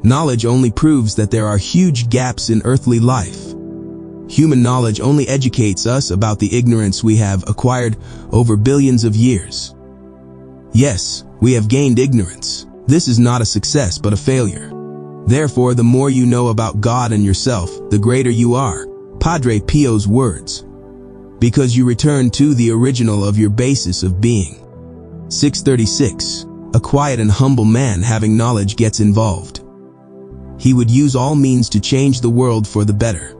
Knowledge only proves that there are huge gaps in earthly life. Human knowledge only educates us about the ignorance we have acquired over billions of years. Yes, we have gained ignorance. This is not a success but a failure. Therefore, the more you know about God and yourself, the greater you are. Padre Pio's words. Because you return to the original of your basis of being. 636. A quiet and humble man having knowledge gets involved. He would use all means to change the world for the better.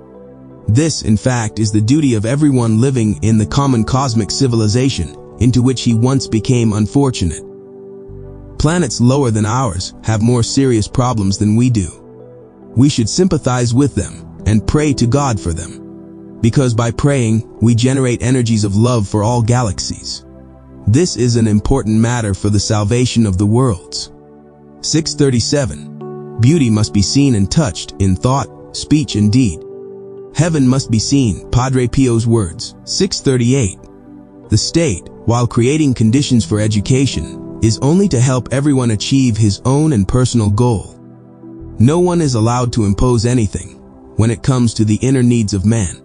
This, in fact, is the duty of everyone living in the common cosmic civilization into which he once became unfortunate. Planets lower than ours have more serious problems than we do. We should sympathize with them and pray to God for them. Because by praying, we generate energies of love for all galaxies. This is an important matter for the salvation of the worlds. 637. Beauty must be seen and touched in thought, speech, and deed. Heaven must be seen, Padre Pio's words. 638. The state, while creating conditions for education, is only to help everyone achieve his own and personal goal. No one is allowed to impose anything when it comes to the inner needs of man.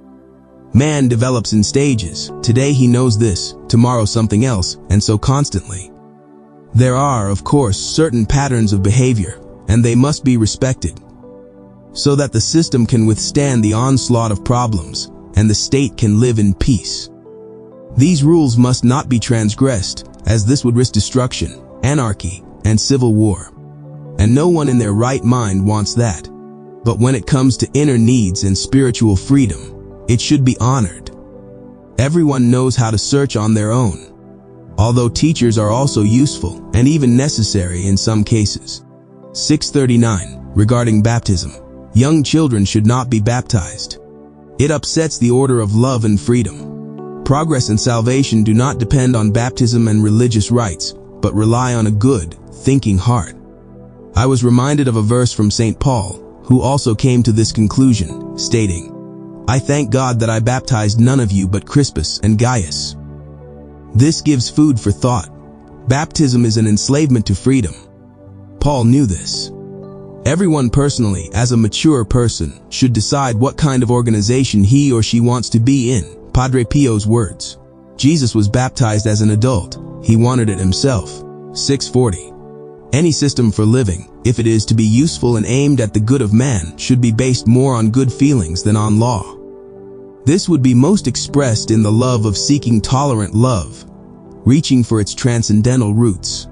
Man develops in stages. Today he knows this, tomorrow something else, and so constantly. There are, of course, certain patterns of behavior, and they must be respected, so that the system can withstand the onslaught of problems, and the state can live in peace. These rules must not be transgressed, as this would risk destruction, anarchy, and civil war. And no one in their right mind wants that. But when it comes to inner needs and spiritual freedom, it should be honored. Everyone knows how to search on their own, although teachers are also useful and even necessary in some cases. 639. Regarding baptism, young children should not be baptized. It upsets the order of love and freedom. Progress and salvation do not depend on baptism and religious rites, but rely on a good, thinking heart. I was reminded of a verse from St. Paul, who also came to this conclusion, stating, "I thank God that I baptized none of you but Crispus and Gaius." This gives food for thought. Baptism is an enslavement to freedom. Paul knew this. Everyone personally, as a mature person, should decide what kind of organization he or she wants to be in. Padre Pio's words. Jesus was baptized as an adult. He wanted it himself. 640. Any system for living, if it is to be useful and aimed at the good of man, should be based more on good feelings than on law. This would be most expressed in the love of seeking tolerant love, reaching for its transcendental roots.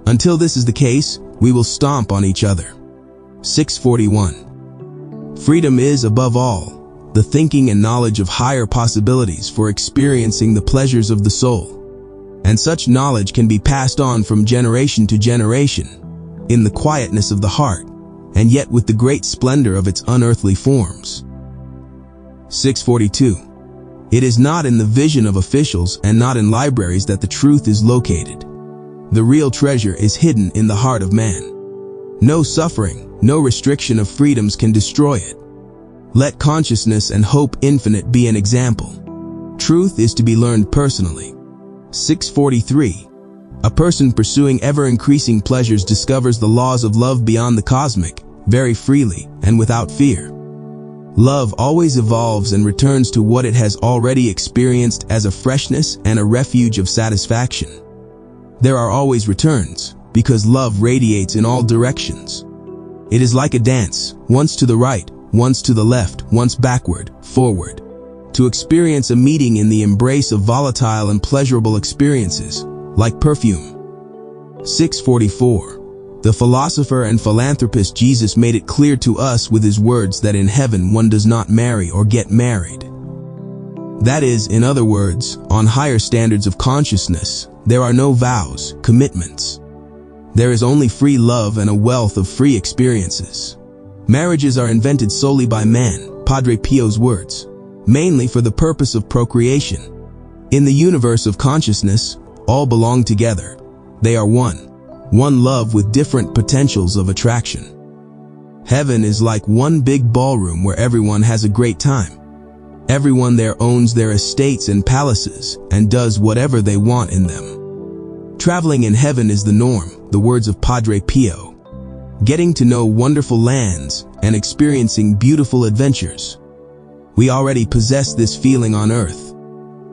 Until this is the case, we will stomp on each other. 641. Freedom is, above all, the thinking and knowledge of higher possibilities for experiencing the pleasures of the soul. And such knowledge can be passed on from generation to generation, in the quietness of the heart, and yet with the great splendor of its unearthly forms. 642. It is not in the vision of officials and not in libraries that the truth is located. The real treasure is hidden in the heart of man. No suffering, no restriction of freedoms can destroy it. Let consciousness and hope infinite be an example. Truth is to be learned personally. 643. A person pursuing ever-increasing pleasures discovers the laws of love beyond the cosmic, very freely and without fear. Love always evolves and returns to what it has already experienced as a freshness and a refuge of satisfaction. There are always returns, because love radiates in all directions. It is like a dance, once to the right, once to the left, once backward, forward. To experience a meeting in the embrace of volatile and pleasurable experiences, like perfume. 644. The philosopher and philanthropist Jesus made it clear to us with his words that in heaven one does not marry or get married. That is, in other words, on higher standards of consciousness, there are no vows, commitments. There is only free love and a wealth of free experiences. Marriages are invented solely by man, Padre Pio's words, mainly for the purpose of procreation. In the universe of consciousness, all belong together. They are one love with different potentials of attraction. Heaven is like one big ballroom where everyone has a great time. Everyone there owns their estates and palaces and does whatever they want in them. Traveling in heaven is the norm, the words of Padre Pio. getting to know wonderful lands, and experiencing beautiful adventures. We already possess this feeling on earth.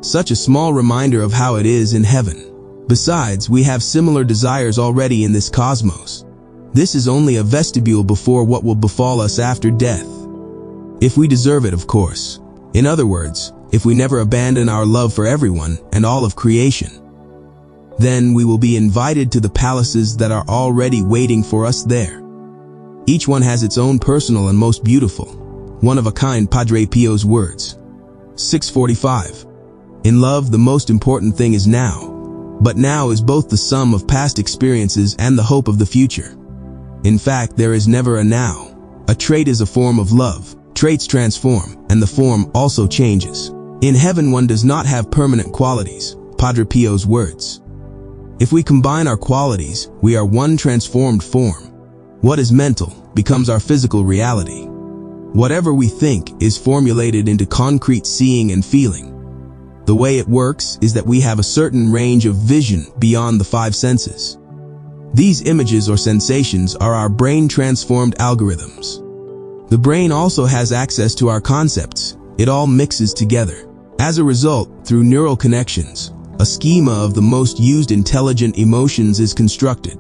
Such a small reminder of how it is in heaven. Besides, we have similar desires already in this cosmos. This is only a vestibule before what will befall us after death. If we deserve it, of course. In other words, if we never abandon our love for everyone and all of creation. Then we will be invited to the palaces that are already waiting for us there. Each one has its own personal and most beautiful, one-of-a-kind Padre Pio's words. 645. In love, the most important thing is now. But now is both the sum of past experiences and the hope of the future. In fact, there is never a now. A trait is a form of love. Traits transform, and the form also changes. In heaven, one does not have permanent qualities. Padre Pio's words. If we combine our qualities, we are one transformed form. What is mental becomes our physical reality. Whatever we think is formulated into concrete seeing and feeling. The way it works is that we have a certain range of vision beyond the five senses. These images or sensations are our brain-transformed algorithms. The brain also has access to our concepts. It all mixes together. As a result, through neural connections, a schema of the most used intelligent emotions is constructed.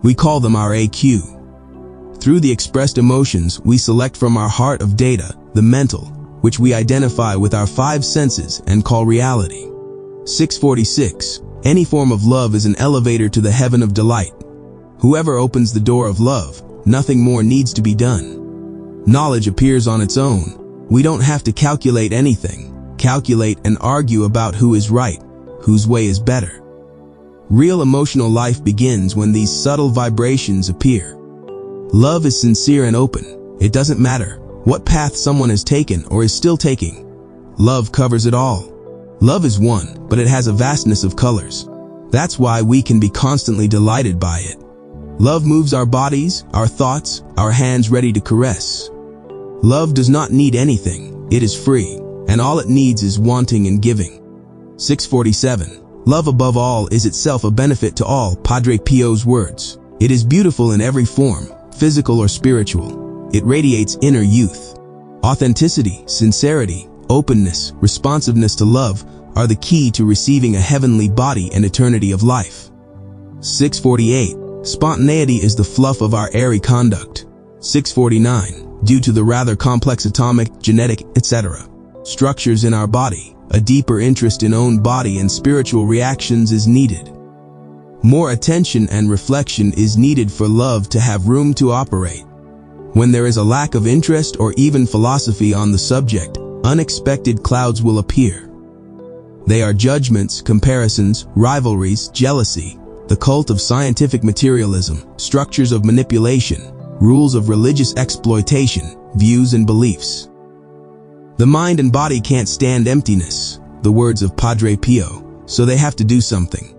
We call them our AQ. Through the expressed emotions, we select from our heart of data, the mental, which we identify with our five senses and call reality. 646. Any form of love is an elevator to the heaven of delight. Whoever opens the door of love, nothing more needs to be done. Knowledge appears on its own. We don't have to calculate anything, calculate and argue about who is right, whose way is better. Real emotional life begins when these subtle vibrations appear. Love is sincere and open. It doesn't matter what path someone has taken or is still taking. Love covers it all. Love is one, but it has a vastness of colors. That's why we can be constantly delighted by it. Love moves our bodies, our thoughts, our hands ready to caress. Love does not need anything. It is free, and all it needs is wanting and giving. 647. Love above all is itself a benefit to all. Padre Pio's words. It is beautiful in every form, physical or spiritual. It radiates inner youth. Authenticity, sincerity, openness, responsiveness to love are the key to receiving a heavenly body and eternity of life. 648. Spontaneity is the fluff of our airy conduct. 649. Due to the rather complex atomic, genetic, etc. structures in our body, a deeper interest in own body and spiritual reactions is needed. More attention and reflection is needed for love to have room to operate. When there is a lack of interest or even philosophy on the subject, unexpected clouds will appear. They are judgments, comparisons, rivalries, jealousy, the cult of scientific materialism, structures of manipulation, rules of religious exploitation, views and beliefs. The mind and body can't stand emptiness, the words of Padre Pio, so they have to do something.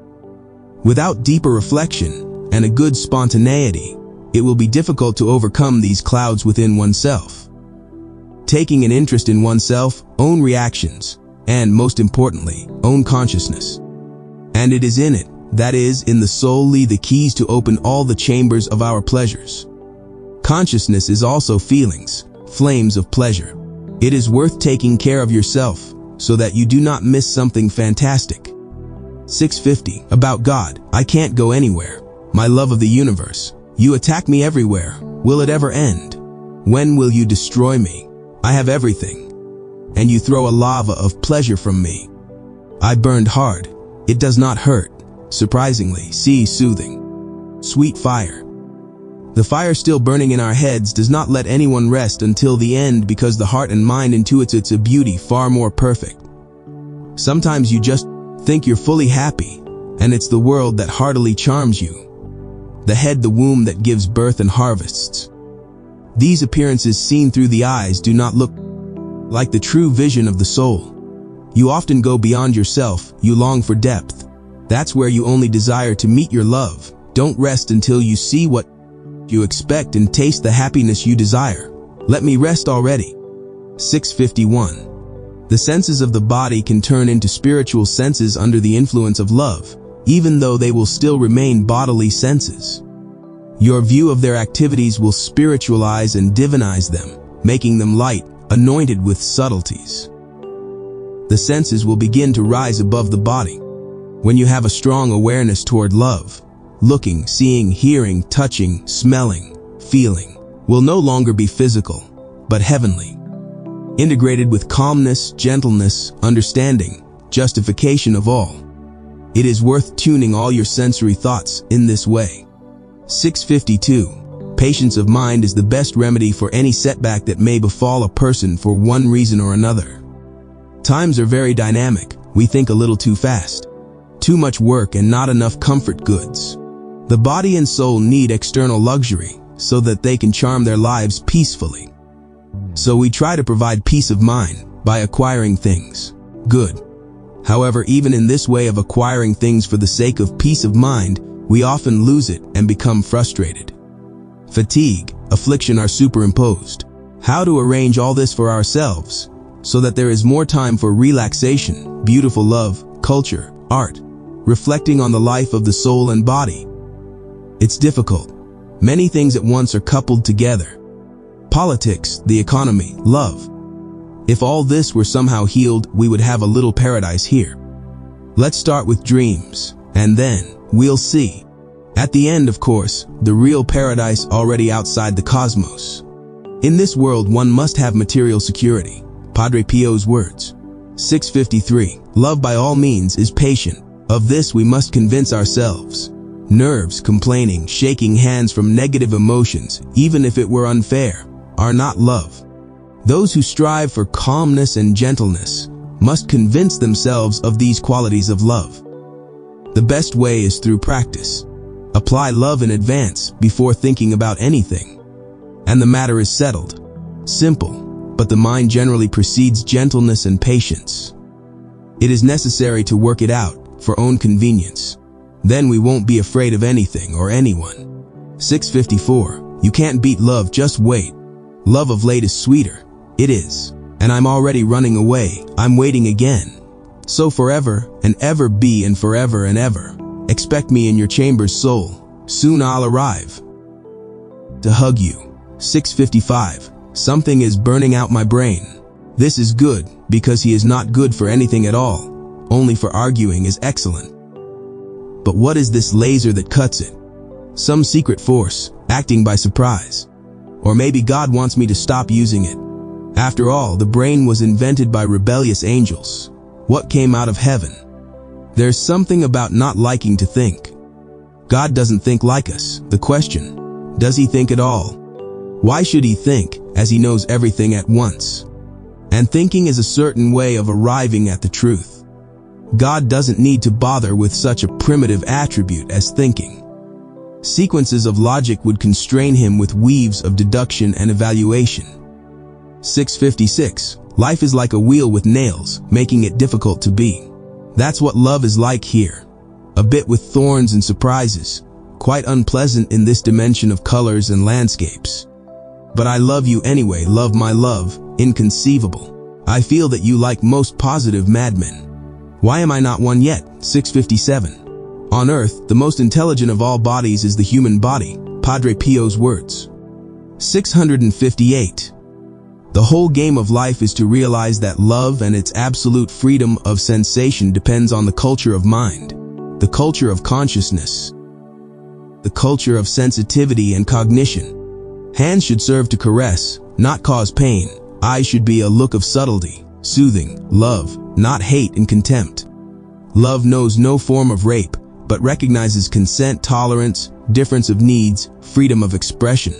Without deeper reflection and a good spontaneity, it will be difficult to overcome these clouds within oneself. Taking an interest in oneself, own reactions, and most importantly, own consciousness. And it is in it, that is, in the soul, lie the keys to open all the chambers of our pleasures. Consciousness is also feelings, flames of pleasure. It is worth taking care of yourself, so that you do not miss something fantastic. 650. About God, I can't go anywhere. My love of the universe, you attack me everywhere. Will it ever end? When will you destroy me? I have everything. And you throw a lava of pleasure from me. I burned hard. It does not hurt. Surprisingly, soothing. Sweet fire. The fire still burning in our heads does not let anyone rest until the end, because the heart and mind intuits it's a beauty far more perfect. Sometimes you just think you're fully happy, and it's the world that heartily charms you. The head, the womb that gives birth and harvests. These appearances seen through the eyes do not look like the true vision of the soul. You often go beyond yourself, you long for depth. That's where you only desire to meet your love. Don't rest until you see what you expect and taste the happiness you desire. Let me rest already. 651. The senses of the body can turn into spiritual senses under the influence of love, even though they will still remain bodily senses. Your view of their activities will spiritualize and divinize them, making them light, anointed with subtleties. The senses will begin to rise above the body. When you have a strong awareness toward love, looking, seeing, hearing, touching, smelling, feeling will no longer be physical, but heavenly. Integrated with calmness, gentleness, understanding, justification of all. It is worth tuning all your sensory thoughts in this way. 652. Patience of mind is the best remedy for any setback that may befall a person for one reason or another. Times are very dynamic. We think a little too fast. Too much work and not enough comfort goods. The body and soul need external luxury so that they can charm their lives peacefully. So we try to provide peace of mind by acquiring things. Good. However, even in this way of acquiring things for the sake of peace of mind, we often lose it and become frustrated. Fatigue, affliction are superimposed. How to arrange all this for ourselves so that there is more time for relaxation, beautiful love, culture, art, reflecting on the life of the soul and body. It's difficult. Many things at once are coupled together. Politics, the economy, love. If all this were somehow healed, we would have a little paradise here. Let's start with dreams, and then we'll see. At the end, of course, the real paradise already outside the cosmos. In this world, one must have material security. Padre Pio's words. 653. Love by all means is patient. Of this we must convince ourselves. Nerves, complaining, shaking hands from negative emotions, even if it were unfair, are not love. Those who strive for calmness and gentleness must convince themselves of these qualities of love. The best way is through practice. Apply love in advance before thinking about anything, and the matter is settled. Simple, but the mind generally precedes gentleness and patience. It is necessary to work it out for own convenience. Then we won't be afraid of anything or anyone. 654. You can't beat love, just wait. Love of late is sweeter. It is. And I'm already running away. I'm waiting again. So forever and ever be, and forever and ever. Expect me in your chamber's soul. Soon I'll arrive to hug you. 655. Something is burning out my brain. This is good, because he is not good for anything at all. Only for arguing is excellent. But what is this laser that cuts it? Some secret force, acting by surprise. Or maybe God wants me to stop using it. After all, the brain was invented by rebellious angels. What came out of heaven? There's something about not liking to think. God doesn't think like us. The question, does he think at all? Why should he think, as he knows everything at once? And thinking is a certain way of arriving at the truth. God doesn't need to bother with such a primitive attribute as thinking. Sequences of logic would constrain him with weaves of deduction and evaluation. 656. Life is like a wheel with nails, making it difficult to be. That's what love is like here. A bit with thorns and surprises, quite unpleasant in this dimension of colors and landscapes. But I love you anyway, love my love, inconceivable. I feel that you like most positive madmen. Why am I not one yet? 657. On earth, the most intelligent of all bodies is the human body. Padre Pio's words. 658. The whole game of life is to realize that love and its absolute freedom of sensation depends on the culture of mind, the culture of consciousness, the culture of sensitivity and cognition. Hands should serve to caress, not cause pain. Eyes should be a look of subtlety, soothing, love, not hate and contempt. Love knows no form of rape, but recognizes consent, tolerance, difference of needs, freedom of expression,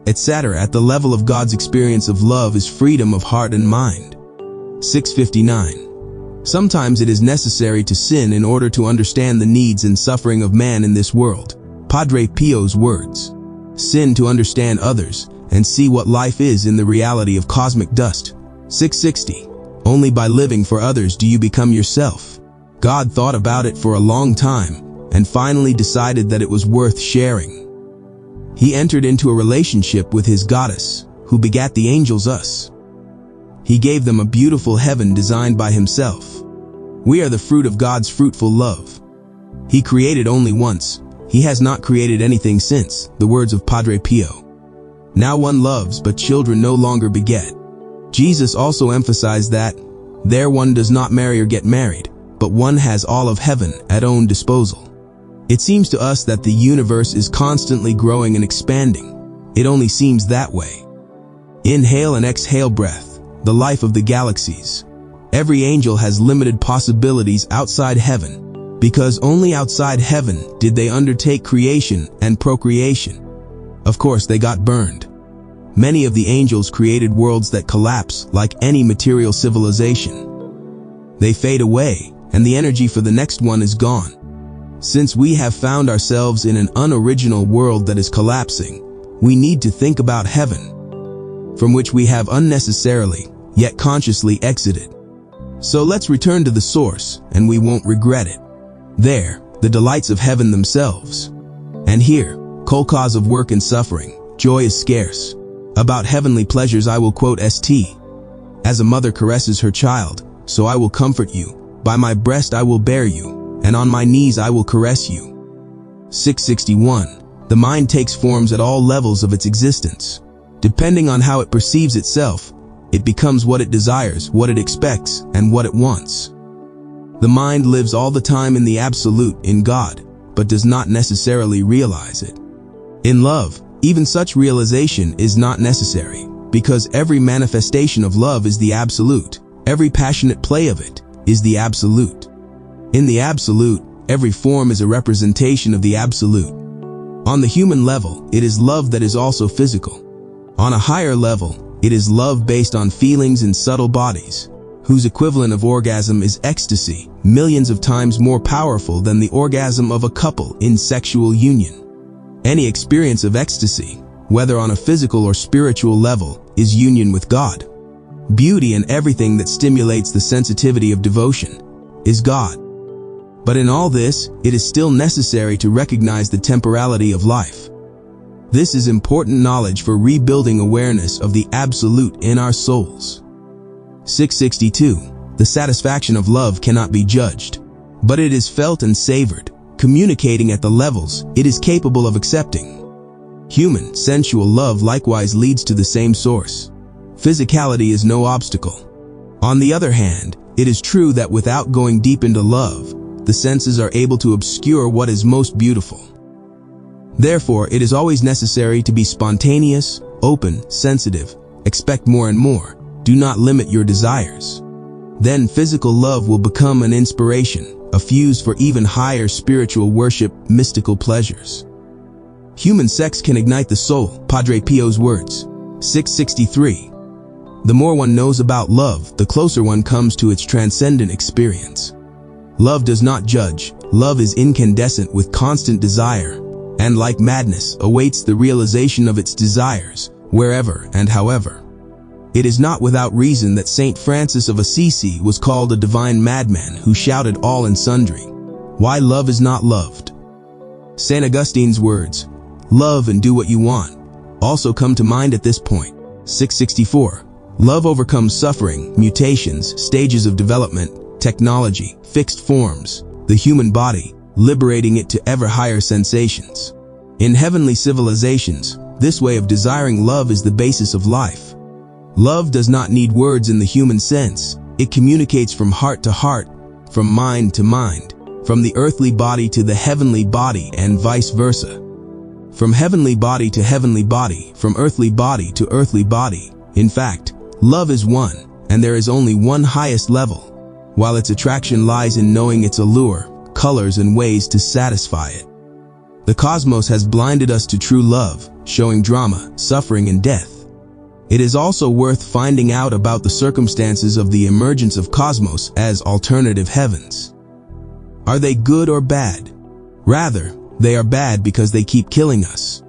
etc. At the level of God's experience of love is freedom of heart and mind. 659. Sometimes it is necessary to sin in order to understand the needs and suffering of man in this world. Padre Pio's words. Sin to understand others and see what life is in the reality of cosmic dust. 660. Only by living for others do you become yourself. God thought about it for a long time and finally decided that it was worth sharing. He entered into a relationship with his goddess, who begat the angels us. He gave them a beautiful heaven designed by himself. We are the fruit of God's fruitful love. He created only once. He has not created anything since, the words of Padre Pio. Now one loves, but children no longer beget. Jesus also emphasized that, there one does not marry or get married, but one has all of heaven at own disposal. It seems to us that the universe is constantly growing and expanding. It only seems that way. Inhale and exhale breath, the life of the galaxies. Every angel has limited possibilities outside heaven, because only outside heaven did they undertake creation and procreation. Of course, they got burned. Many of the angels created worlds that collapse like any material civilization. They fade away, and the energy for the next one is gone. Since we have found ourselves in an unoriginal world that is collapsing, we need to think about heaven, from which we have unnecessarily, yet consciously exited. So let's return to the source, and we won't regret it. There, the delights of heaven themselves. And here, cause of work and suffering, joy is scarce. About heavenly pleasures I will quote St. As a mother caresses her child, so I will comfort you. By my breast I will bear you, and on my knees I will caress you. 661. The mind takes forms at all levels of its existence. Depending on how it perceives itself, it becomes what it desires, what it expects, and what it wants. The mind lives all the time in the absolute, in God, but does not necessarily realize it. In love, even such realization is not necessary, because every manifestation of love is the absolute. Every passionate play of it is the absolute. In the absolute, every form is a representation of the absolute. On the human level, it is love that is also physical. On a higher level, it is love based on feelings in subtle bodies, whose equivalent of orgasm is ecstasy, millions of times more powerful than the orgasm of a couple in sexual union. Any experience of ecstasy, whether on a physical or spiritual level, is union with God. Beauty and everything that stimulates the sensitivity of devotion is God. But in all this, it is still necessary to recognize the temporality of life. This is important knowledge for rebuilding awareness of the absolute in our souls. 662. The satisfaction of love cannot be judged, but it is felt and savored, communicating at the levels it is capable of accepting. Human, sensual love likewise leads to the same source. Physicality is no obstacle. On the other hand, it is true that without going deep into love, the senses are able to obscure what is most beautiful. Therefore, it is always necessary to be spontaneous, open, sensitive, expect more and more, do not limit your desires. Then physical love will become an inspiration, a fuse for even higher spiritual worship, mystical pleasures. Human sex can ignite the soul, Padre Pio's words. 663. The more one knows about love, the closer one comes to its transcendent experience. Love does not judge, love is incandescent with constant desire, and like madness, awaits the realization of its desires, wherever and however. It is not without reason that Saint Francis of Assisi was called a divine madman who shouted all and sundry, "Why love is not loved?" St. Augustine's words, "Love and do what you want," also come to mind at this point. 664. Love overcomes suffering, mutations, stages of development, technology, fixed forms, the human body, liberating it to ever higher sensations. In heavenly civilizations, this way of desiring love is the basis of life. Love does not need words in the human sense. It communicates from heart to heart, from mind to mind, from the earthly body to the heavenly body and vice versa. From heavenly body to heavenly body, from earthly body to earthly body. In fact, love is one, and there is only one highest level, while its attraction lies in knowing its allure, colors and ways to satisfy it. The cosmos has blinded us to true love, showing drama, suffering and death. It is also worth finding out about the circumstances of the emergence of cosmos as alternative heavens. Are they good or bad? Rather, they are bad because they keep killing us.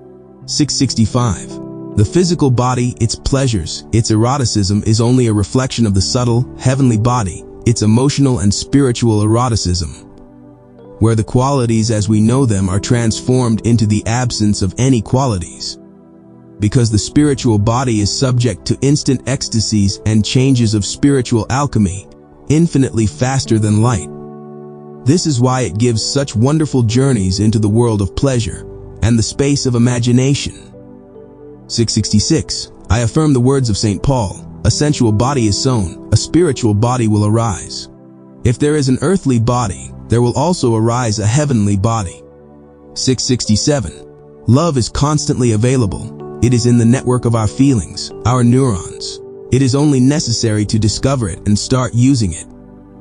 665. The physical body, its pleasures, its eroticism is only a reflection of the subtle, heavenly body, its emotional and spiritual eroticism, where the qualities as we know them are transformed into the absence of any qualities. Because the spiritual body is subject to instant ecstasies and changes of spiritual alchemy, infinitely faster than light. This is why it gives such wonderful journeys into the world of pleasure and the space of imagination. 666. I affirm the words of St. Paul, a sensual body is sown, a spiritual body will arise. If there is an earthly body, there will also arise a heavenly body. 667. Love is constantly available. It is in the network of our feelings, our neurons. It is only necessary to discover it and start using it.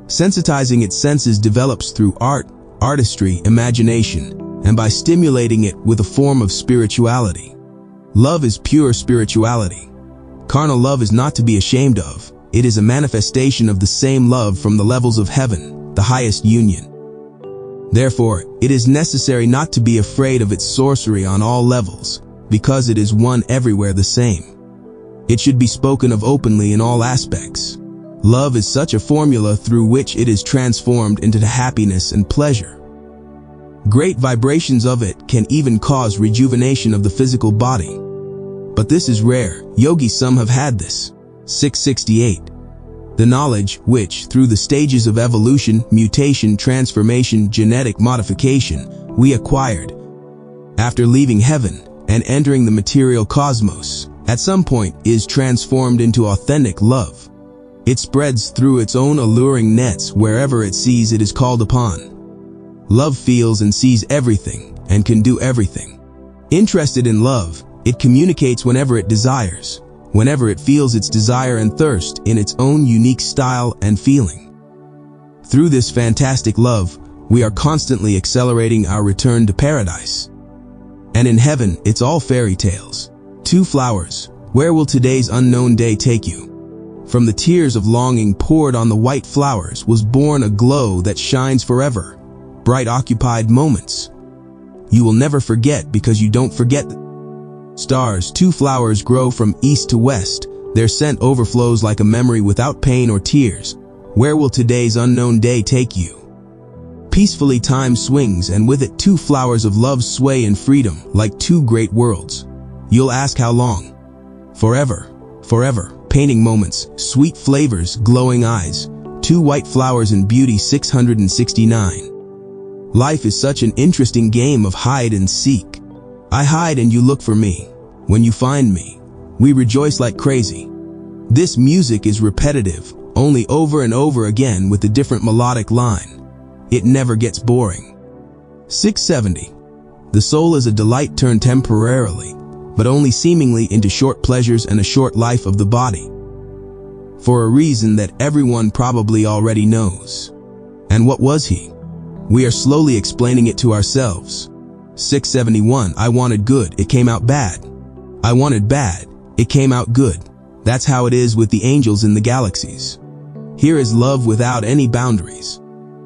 Sensitizing its senses develops through art, artistry, imagination, and by stimulating it with a form of spirituality. Love is pure spirituality. Carnal love is not to be ashamed of. It is a manifestation of the same love from the levels of heaven, the highest union. Therefore, it is necessary not to be afraid of its sorcery on all levels, because it is one everywhere the same. It should be spoken of openly in all aspects. Love is such a formula through which it is transformed into happiness and pleasure. Great vibrations of it can even cause rejuvenation of the physical body. But this is rare. Yogis some have had this. 668. The knowledge which, through the stages of evolution, mutation, transformation, genetic modification, we acquired after leaving heaven and entering the material cosmos, at some point is transformed into authentic love. It spreads through its own alluring nets wherever it sees it is called upon. Love feels and sees everything and can do everything. Interested in love, it communicates whenever it desires, whenever it feels its desire and thirst in its own unique style and feeling. Through this fantastic love, we are constantly accelerating our return to paradise. And in heaven, it's all fairy tales. 2 flowers, where will today's unknown day take you? From the tears of longing poured on the white flowers was born a glow that shines forever. Bright occupied moments. You will never forget because you don't forget. Stars, 2 flowers grow from east to west. Their scent overflows like a memory without pain or tears. Where will today's unknown day take you? Peacefully time swings, and with it 2 flowers of love sway in freedom like 2 great worlds. You'll ask how long? Forever. Forever. Painting moments, sweet flavors, glowing eyes. 2 white flowers in beauty. 669. Life is such an interesting game of hide and seek. I hide and you look for me. When you find me, we rejoice like crazy. This music is repetitive, only over and over again with a different melodic line. It never gets boring. 670. The soul is a delight turned temporarily, but only seemingly into short pleasures and a short life of the body. For a reason that everyone probably already knows. And what was he? We are slowly explaining it to ourselves. 671. I wanted good, it came out bad. I wanted bad, it came out good. That's how it is with the angels in the galaxies. Here is love without any boundaries.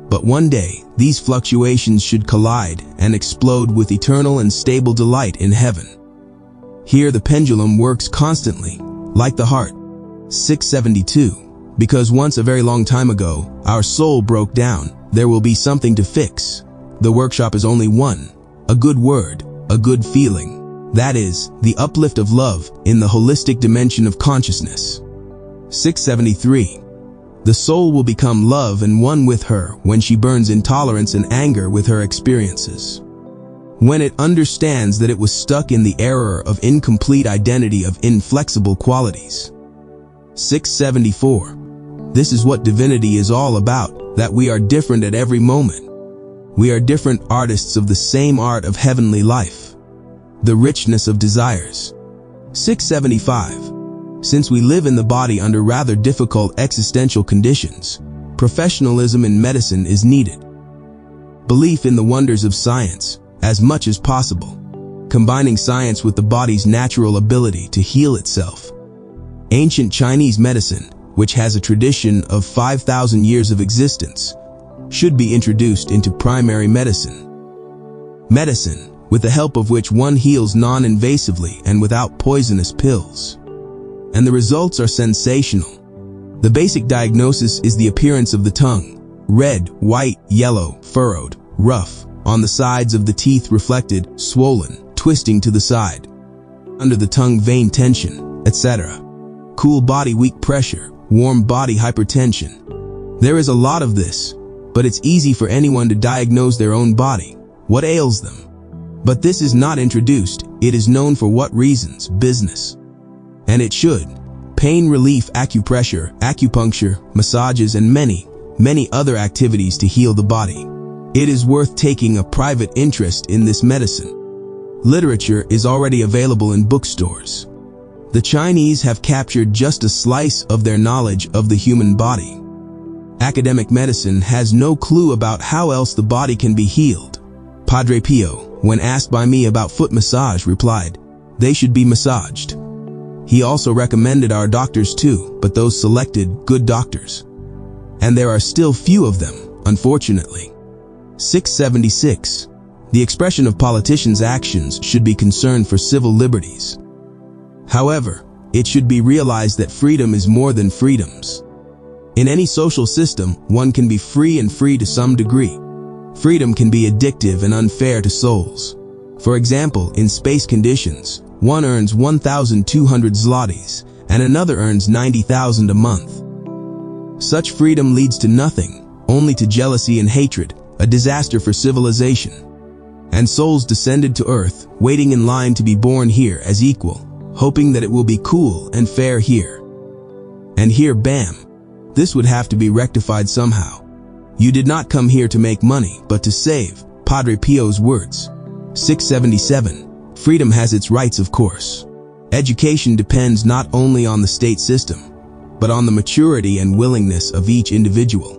But one day, these fluctuations should collide and explode with eternal and stable delight in heaven. Here the pendulum works constantly, like the heart. 672. Because once a very long time ago, our soul broke down, there will be something to fix. The workshop is only one. A good word, a good feeling. That is, the uplift of love in the holistic dimension of consciousness. 673. The soul will become love and one with her when she burns intolerance and anger with her experiences. When it understands that it was stuck in the error of incomplete identity of inflexible qualities. 674. This is what divinity is all about, that we are different at every moment. We are different artists of the same art of heavenly life. The richness of desires. 675. Since we live in the body under rather difficult existential conditions, professionalism in medicine is needed. Belief in the wonders of science, as much as possible, combining science with the body's natural ability to heal itself. Ancient Chinese medicine, which has a tradition of 5,000 years of existence, should be introduced into primary medicine. Medicine, with the help of which one heals non-invasively and without poisonous pills. And the results are sensational. The basic diagnosis is the appearance of the tongue, red, white, yellow, furrowed, rough, on the sides of the teeth reflected, swollen, twisting to the side. Under the tongue vein tension, etc. Cool body weak pressure, warm body hypertension. There is a lot of this, but it's easy for anyone to diagnose their own body, what ails them. But this is not introduced, it is known for what reasons, business. And it should. Pain relief, acupressure, acupuncture, massages, and many other activities to heal the body. It is worth taking a private interest in this medicine. Literature is already available in bookstores. The Chinese have captured just a slice of their knowledge of the human body. Academic medicine has no clue about how else the body can be healed. Padre Pio, when asked by me about foot massage, replied, "They should be massaged." He also recommended our doctors too, but those selected good doctors. And there are still few of them, unfortunately. 676. The expression of politicians' actions should be concerned for civil liberties. However, it should be realized that freedom is more than freedoms. In any social system, one can be free and free to some degree. Freedom can be addictive and unfair to souls. For example, in space conditions, one earns 1,200 zlotys, and another earns 90,000 a month. Such freedom leads to nothing, only to jealousy and hatred, a disaster for civilization. And souls descended to earth, waiting in line to be born here as equal, hoping that it will be cool and fair here. And here, bam! This would have to be rectified somehow. You did not come here to make money, but to save, Padre Pio's words. 677. Freedom has its rights, of course. Education depends not only on the state system, but on the maturity and willingness of each individual.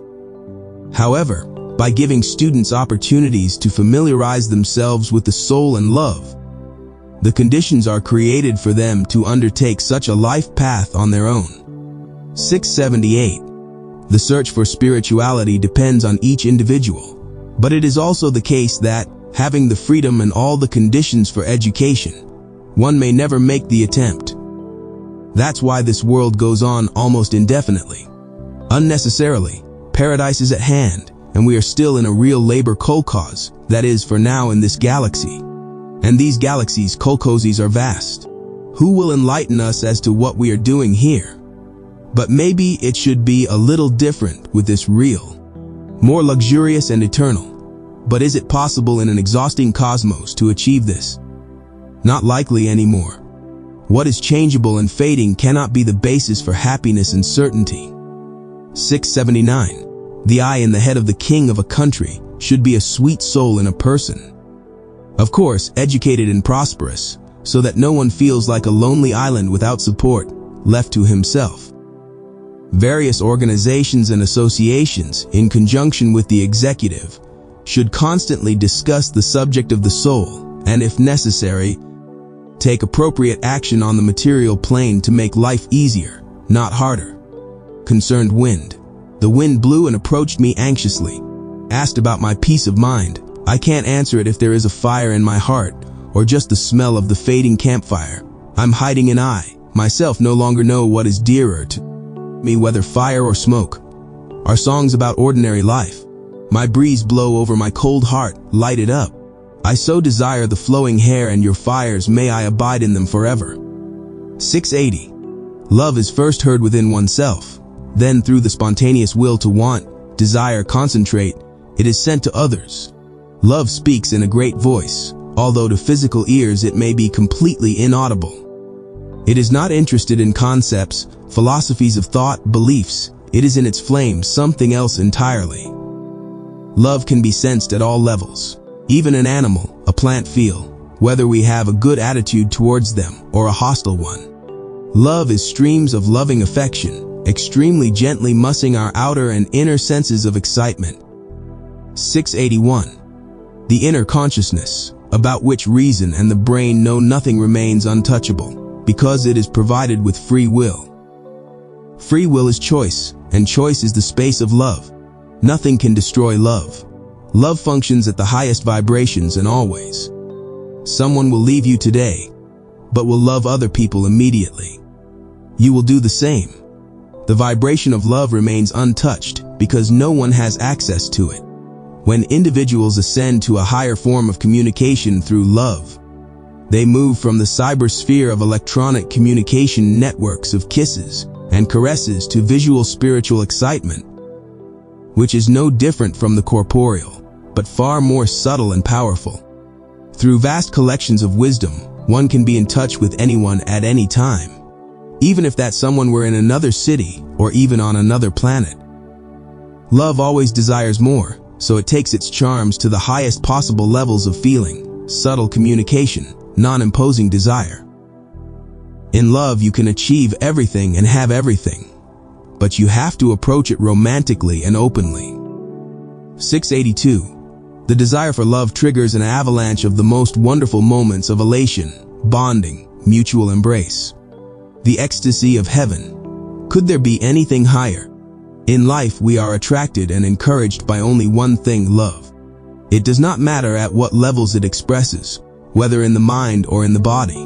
However, by giving students opportunities to familiarize themselves with the soul and love, the conditions are created for them to undertake such a life path on their own. 678. The search for spirituality depends on each individual, but it is also the case that, having the freedom and all the conditions for education, one may never make the attempt. That's why this world goes on almost indefinitely. Unnecessarily, paradise is at hand, and we are still in a real labor kolkhoz, that is, for now in this galaxy. And these galaxies, kolkhozes, are vast. Who will enlighten us as to what we are doing here? But maybe it should be a little different with this real, more luxurious and eternal. But is it possible in an exhausting cosmos to achieve this? Not likely anymore. What is changeable and fading cannot be the basis for happiness and certainty. 679. The eye in the head of the king of a country should be a sweet soul in a person. Of course, educated and prosperous, so that no one feels like a lonely island without support, left to himself. Various organizations and associations, in conjunction with the executive, should constantly discuss the subject of the soul, and if necessary, take appropriate action on the material plane to make life easier, not harder. Concerned wind. The wind blew and approached me anxiously. Asked about my peace of mind. I can't answer it if there is a fire in my heart, or just the smell of the fading campfire. I'm hiding and I, myself, no longer know what is dearer to me, whether fire or smoke. Our songs about ordinary life. My breeze blow over my cold heart, light it up. I so desire the flowing hair and your fires, may I abide in them forever. 680. Love is first heard within oneself. Then through the spontaneous will to want, desire, concentrate, it is sent to others. Love speaks in a great voice, although to physical ears it may be completely inaudible. It is not interested in concepts, philosophies of thought, beliefs. It is in its flame, something else entirely. Love can be sensed at all levels. Even an animal, a plant feel, whether we have a good attitude towards them or a hostile one. Love is streams of loving affection, extremely gently mussing our outer and inner senses of excitement. 681. The inner consciousness, about which reason and the brain know nothing, remains untouchable, because it is provided with free will. Free will is choice, and choice is the space of love. Nothing can destroy love. Love functions at the highest vibrations and always. Someone will leave you today, but will love other people immediately. You will do the same. The vibration of love remains untouched because no one has access to it. When individuals ascend to a higher form of communication through love, they move from the cybersphere of electronic communication networks of kisses and caresses to visual spiritual excitement. which is no different from the corporeal, but far more subtle and powerful. Through vast collections of wisdom, one can be in touch with anyone at any time, even if that someone were in another city or even on another planet. Love always desires more, so it takes its charms to the highest possible levels of feeling, subtle communication, non-imposing desire. In love, you can achieve everything and have everything, but you have to approach it romantically and openly. 682. The desire for love triggers an avalanche of the most wonderful moments of elation, bonding, mutual embrace. The ecstasy of heaven. Could there be anything higher? In life, we are attracted and encouraged by only one thing: love. It does not matter at what levels it expresses, whether in the mind or in the body.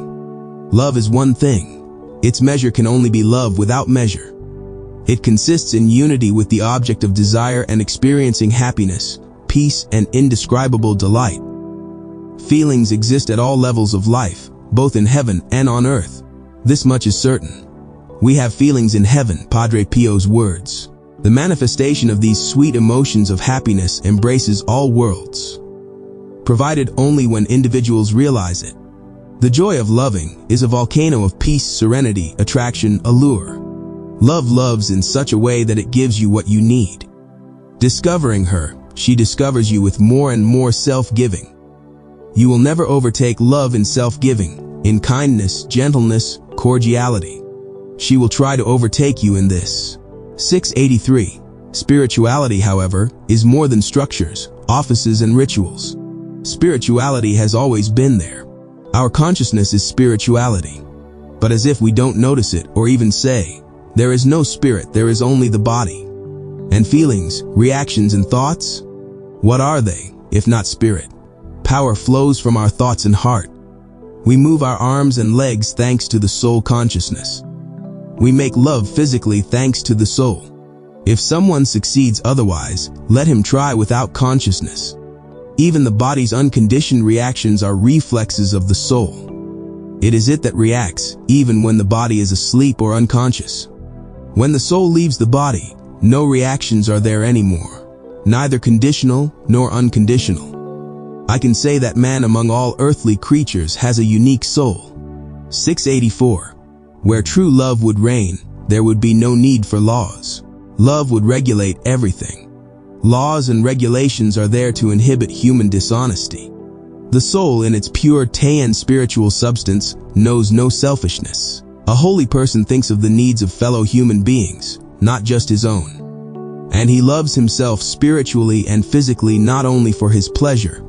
Love is one thing. Its measure can only be love without measure. It consists in unity with the object of desire and experiencing happiness, peace, and indescribable delight. Feelings exist at all levels of life, both in heaven and on earth. This much is certain. We have feelings in heaven, Padre Pio's words. The manifestation of these sweet emotions of happiness embraces all worlds, provided only when individuals realize it. The joy of loving is a volcano of peace, serenity, attraction, allure. Love loves in such a way that it gives you what you need. Discovering her, she discovers you with more and more self-giving. You will never overtake love in self-giving, in kindness, gentleness, cordiality. She will try to overtake you in this. 683. Spirituality, however, is more than structures, offices, and rituals. Spirituality has always been there. Our consciousness is spirituality. But as if we don't notice it or even say, there is no spirit, there is only the body. And feelings, reactions, and thoughts? What are they, if not spirit? Power flows from our thoughts and heart. We move our arms and legs thanks to the soul consciousness. We make love physically thanks to the soul. If someone succeeds otherwise, let him try without consciousness. Even the body's unconditioned reactions are reflexes of the soul. It is it that reacts, even when the body is asleep or unconscious. When the soul leaves the body, no reactions are there anymore, neither conditional nor unconditional. I can say that man among all earthly creatures has a unique soul. 684. Where true love would reign, there would be no need for laws. Love would regulate everything. Laws and regulations are there to inhibit human dishonesty. The soul, in its pure Taiyan spiritual substance, knows no selfishness. A holy person thinks of the needs of fellow human beings, not just his own. And he loves himself spiritually and physically not only for his pleasure,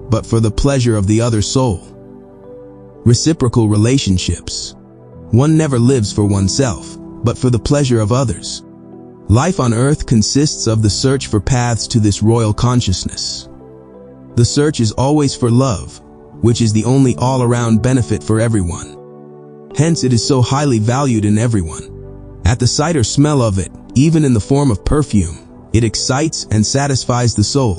but for the pleasure of the other soul. Reciprocal relationships. One never lives for oneself, but for the pleasure of others. Life on earth consists of the search for paths to this royal consciousness. The search is always for love, which is the only all-around benefit for everyone. Hence it is so highly valued in everyone. At the sight or smell of it, even in the form of perfume, it excites and satisfies the soul.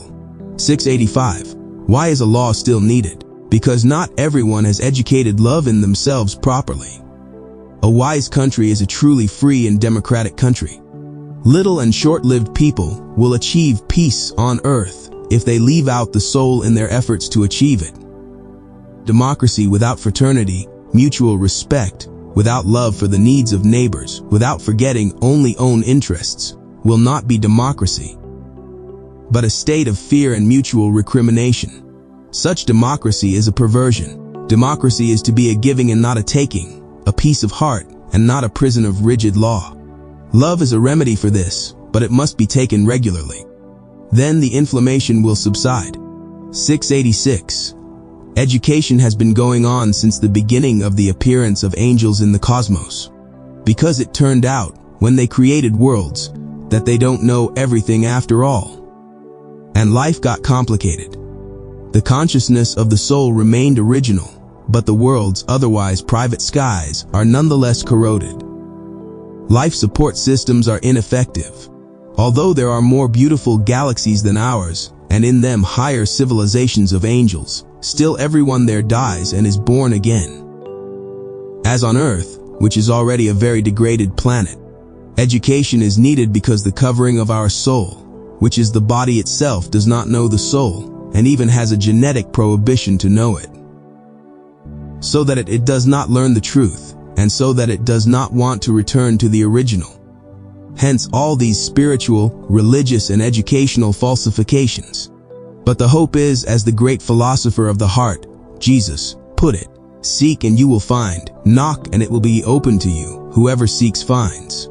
685. Why is a law still needed? Because not everyone has educated love in themselves properly. A wise country is a truly free and democratic country. Little and short-lived people will achieve peace on earth if they leave out the soul in their efforts to achieve it. Democracy without fraternity, mutual respect, without love for the needs of neighbors, without forgetting only own interests, will not be democracy, but a state of fear and mutual recrimination. Such democracy is a perversion. Democracy is to be a giving and not a taking, a peace of heart and not a prison of rigid law. Love is a remedy for this, but it must be taken regularly. Then the inflammation will subside. 686. Education has been going on since the beginning of the appearance of angels in the cosmos, because it turned out, when they created worlds, that they don't know everything after all. And life got complicated. The consciousness of the soul remained original, but the world's otherwise private skies are nonetheless corroded. Life support systems are ineffective. Although there are more beautiful galaxies than ours, and in them higher civilizations of angels, still everyone there dies and is born again. As on Earth, which is already a very degraded planet, education is needed because the covering of our soul, which is the body itself, does not know the soul, and even has a genetic prohibition to know it, so that it does not learn the truth, and so that it does not want to return to the original. Hence all these spiritual, religious, and educational falsifications. But the hope is, as the great philosopher of the heart, Jesus, put it, seek and you will find, knock and it will be opened to you, whoever seeks finds.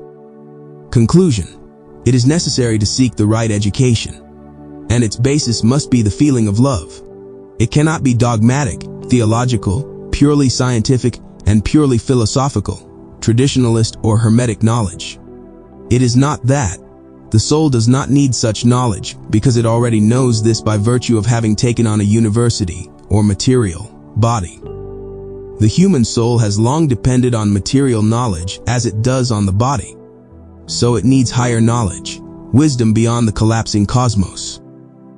Conclusion. It is necessary to seek the right education, and its basis must be the feeling of love. It cannot be dogmatic, theological, purely scientific, and purely philosophical, traditionalist or hermetic knowledge. It is not that. The soul does not need such knowledge because it already knows this by virtue of having taken on a university or material body. The human soul has long depended on material knowledge as it does on the body. So it needs higher knowledge, wisdom beyond the collapsing cosmos.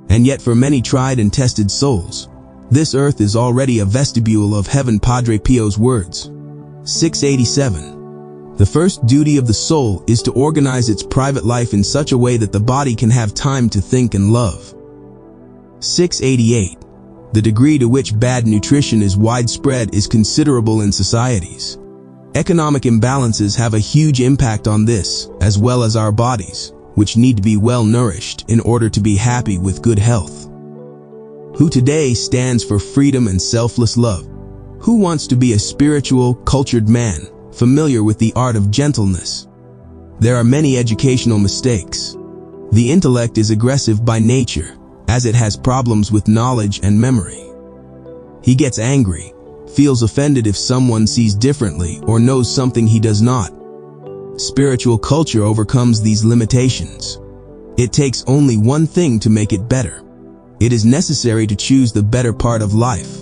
And yet for many tried and tested souls, this earth is already a vestibule of heaven. Padre Pio's words. 687. The first duty of the soul is to organize its private life in such a way that the body can have time to think and love. 688. The degree to which bad nutrition is widespread is considerable in societies. Economic imbalances have a huge impact on this, as well as our bodies, which need to be well nourished in order to be happy with good health. Who today stands for freedom and selfless love? Who wants to be a spiritual, cultured man, familiar with the art of gentleness? There are many educational mistakes. The intellect is aggressive by nature, as it has problems with knowledge and memory. He gets angry, feels offended if someone sees differently or knows something he does not. Spiritual culture overcomes these limitations. It takes only one thing to make it better. It is necessary to choose the better part of life.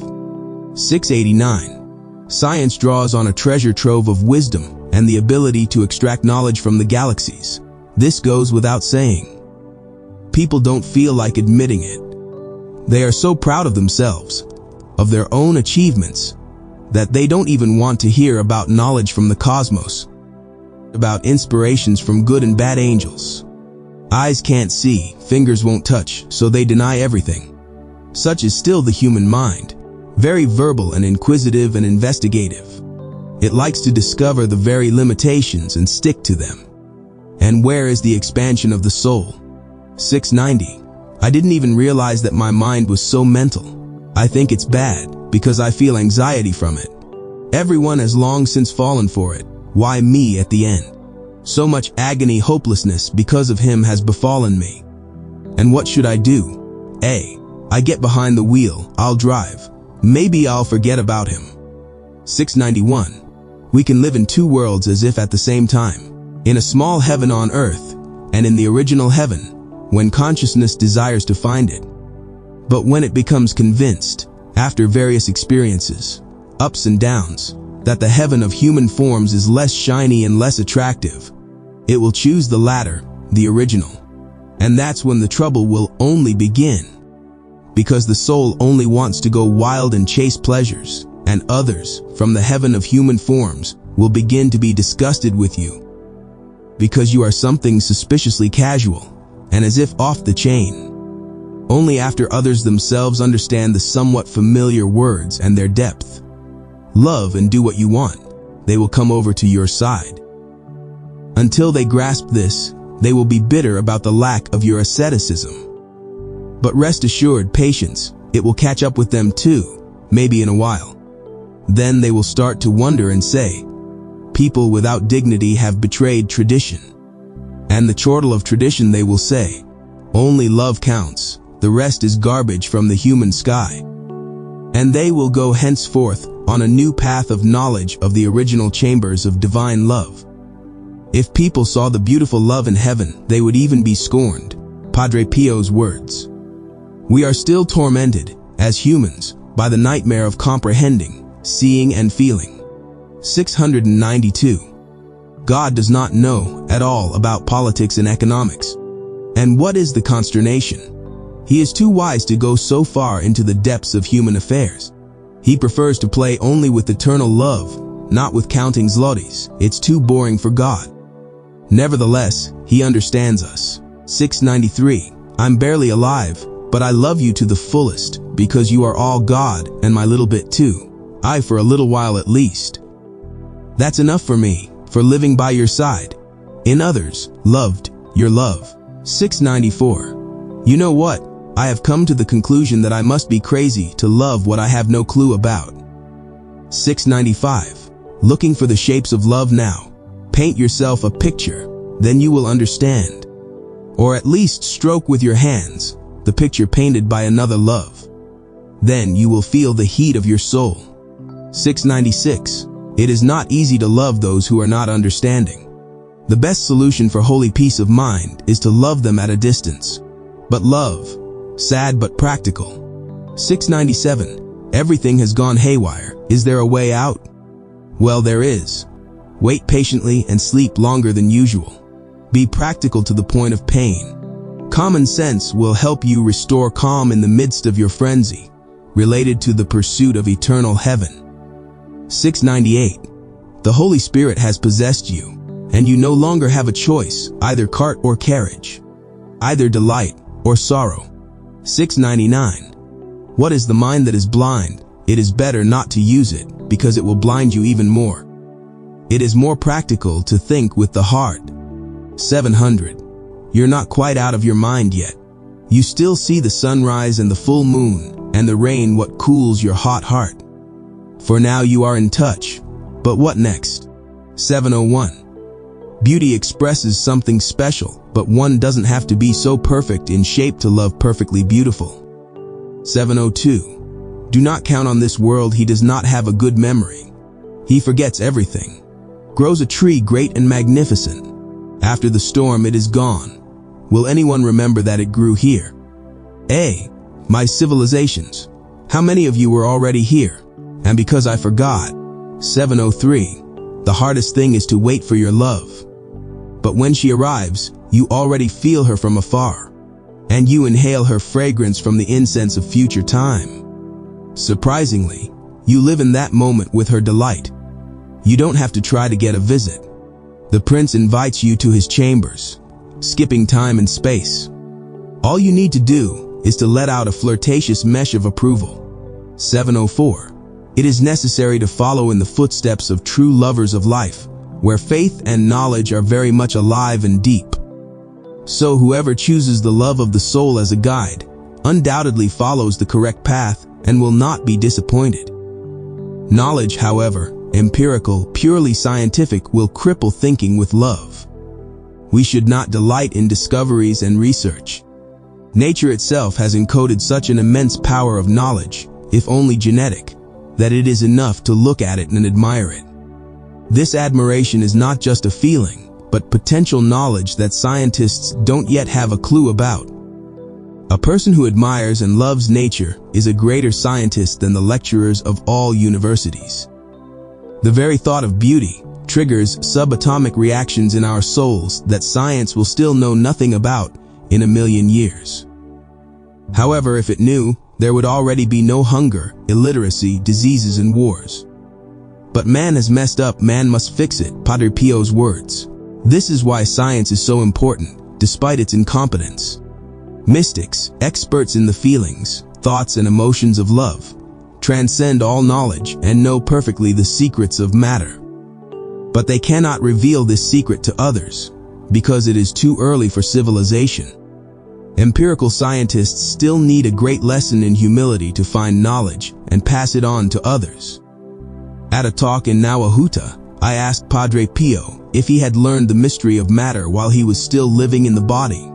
689. Science draws on a treasure trove of wisdom and the ability to extract knowledge from the galaxies. This goes without saying. People don't feel like admitting it. They are so proud of themselves, of their own achievements, that they don't even want to hear about knowledge from the cosmos, about inspirations from good and bad angels. Eyes can't see, fingers won't touch, so they deny everything. Such is still the human mind, very verbal and inquisitive and investigative. It likes to discover the very limitations and stick to them. And where is the expansion of the soul? 690. I didn't even realize that my mind was so mental. I think it's bad, because I feel anxiety from it. Everyone has long since fallen for it. Why me at the end? So much agony, hopelessness because of him has befallen me. And what should I do? A. I get behind the wheel, I'll drive. Maybe I'll forget about him. 691. We can live in two worlds as if at the same time. In a small heaven on earth, and in the original heaven, when consciousness desires to find it. But when it becomes convinced, after various experiences, ups and downs, that the heaven of human forms is less shiny and less attractive, it will choose the latter, the original. And that's when the trouble will only begin. Because the soul only wants to go wild and chase pleasures, and others, from the heaven of human forms, will begin to be disgusted with you. Because you are something suspiciously casual, and as if off the chain. Only after others themselves understand the somewhat familiar words and their depth. Love and do what you want, they will come over to your side. Until they grasp this, they will be bitter about the lack of your asceticism. But rest assured, patience, it will catch up with them too, maybe in a while. Then they will start to wonder and say, people without dignity have betrayed tradition. And the chortle of tradition, they will say, only love counts, the rest is garbage from the human sky. And they will go henceforth on a new path of knowledge of the original chambers of divine love. If people saw the beautiful love in heaven, they would even be scorned. Padre Pio's words. We are still tormented, as humans, by the nightmare of comprehending, seeing and feeling. 692. God does not know at all about politics and economics. And what is the consternation? He is too wise to go so far into the depths of human affairs. He prefers to play only with eternal love, not with counting zlotys. It's too boring for God. Nevertheless, he understands us. 693. I'm barely alive, but I love you to the fullest, because you are all God and my little bit too. I for a little while at least. That's enough for me, for living by your side. In others, loved, your love. 694. You know what? I have come to the conclusion that I must be crazy to love what I have no clue about. 695. Looking for the shapes of love now. Paint yourself a picture, then you will understand. Or at least stroke with your hands the picture painted by another love. Then you will feel the heat of your soul. 696. It is not easy to love those who are not understanding. The best solution for holy peace of mind is to love them at a distance. But love, sad but practical. 697. Everything has gone haywire. Is there a way out? Well, there is. Wait patiently and sleep longer than usual. Be practical to the point of pain. Common sense will help you restore calm in the midst of your frenzy, related to the pursuit of eternal heaven. 698. The Holy Spirit has possessed you, and you no longer have a choice, either cart or carriage, either delight or sorrow. 699. What is the mind that is blind? It is better not to use it, because it will blind you even more. It is more practical to think with the heart. 700. You're not quite out of your mind yet. You still see the sunrise and the full moon, and the rain what cools your hot heart. For now you are in touch. But what next? 701. Beauty expresses something special, but one doesn't have to be so perfect in shape to love perfectly beautiful. 702. Do not count on this world, he does not have a good memory. He forgets everything. Grows a tree great and magnificent. After the storm it is gone. Will anyone remember that it grew here? My civilizations. How many of you were already here? And because I forgot. 703. The hardest thing is to wait for your love. But when she arrives, you already feel her from afar. And you inhale her fragrance from the incense of future time. Surprisingly, you live in that moment with her delight. You don't have to try to get a visit. The prince invites you to his chambers, skipping time and space. All you need to do is to let out a flirtatious mesh of approval. 704. It is necessary to follow in the footsteps of true lovers of life, where faith and knowledge are very much alive and deep. So whoever chooses the love of the soul as a guide, undoubtedly follows the correct path and will not be disappointed. Knowledge, however, empirical, purely scientific, will cripple thinking with love. We should not delight in discoveries and research. Nature itself has encoded such an immense power of knowledge, if only genetic, that it is enough to look at it and admire it. This admiration is not just a feeling, but potential knowledge that scientists don't yet have a clue about. A person who admires and loves nature is a greater scientist than the lecturers of all universities. The very thought of beauty triggers subatomic reactions in our souls that science will still know nothing about in a million years. However, if it knew, there would already be no hunger, illiteracy, diseases, and wars. But man has messed up, man must fix it, Padre Pio's words. This is why science is so important, despite its incompetence. Mystics, experts in the feelings, thoughts, and emotions of love, transcend all knowledge and know perfectly the secrets of matter. But they cannot reveal this secret to others, because it is too early for civilization. Empirical scientists still need a great lesson in humility to find knowledge and pass it on to others. At a talk in Nawahuta, I asked Padre Pio if he had learned the mystery of matter while he was still living in the body.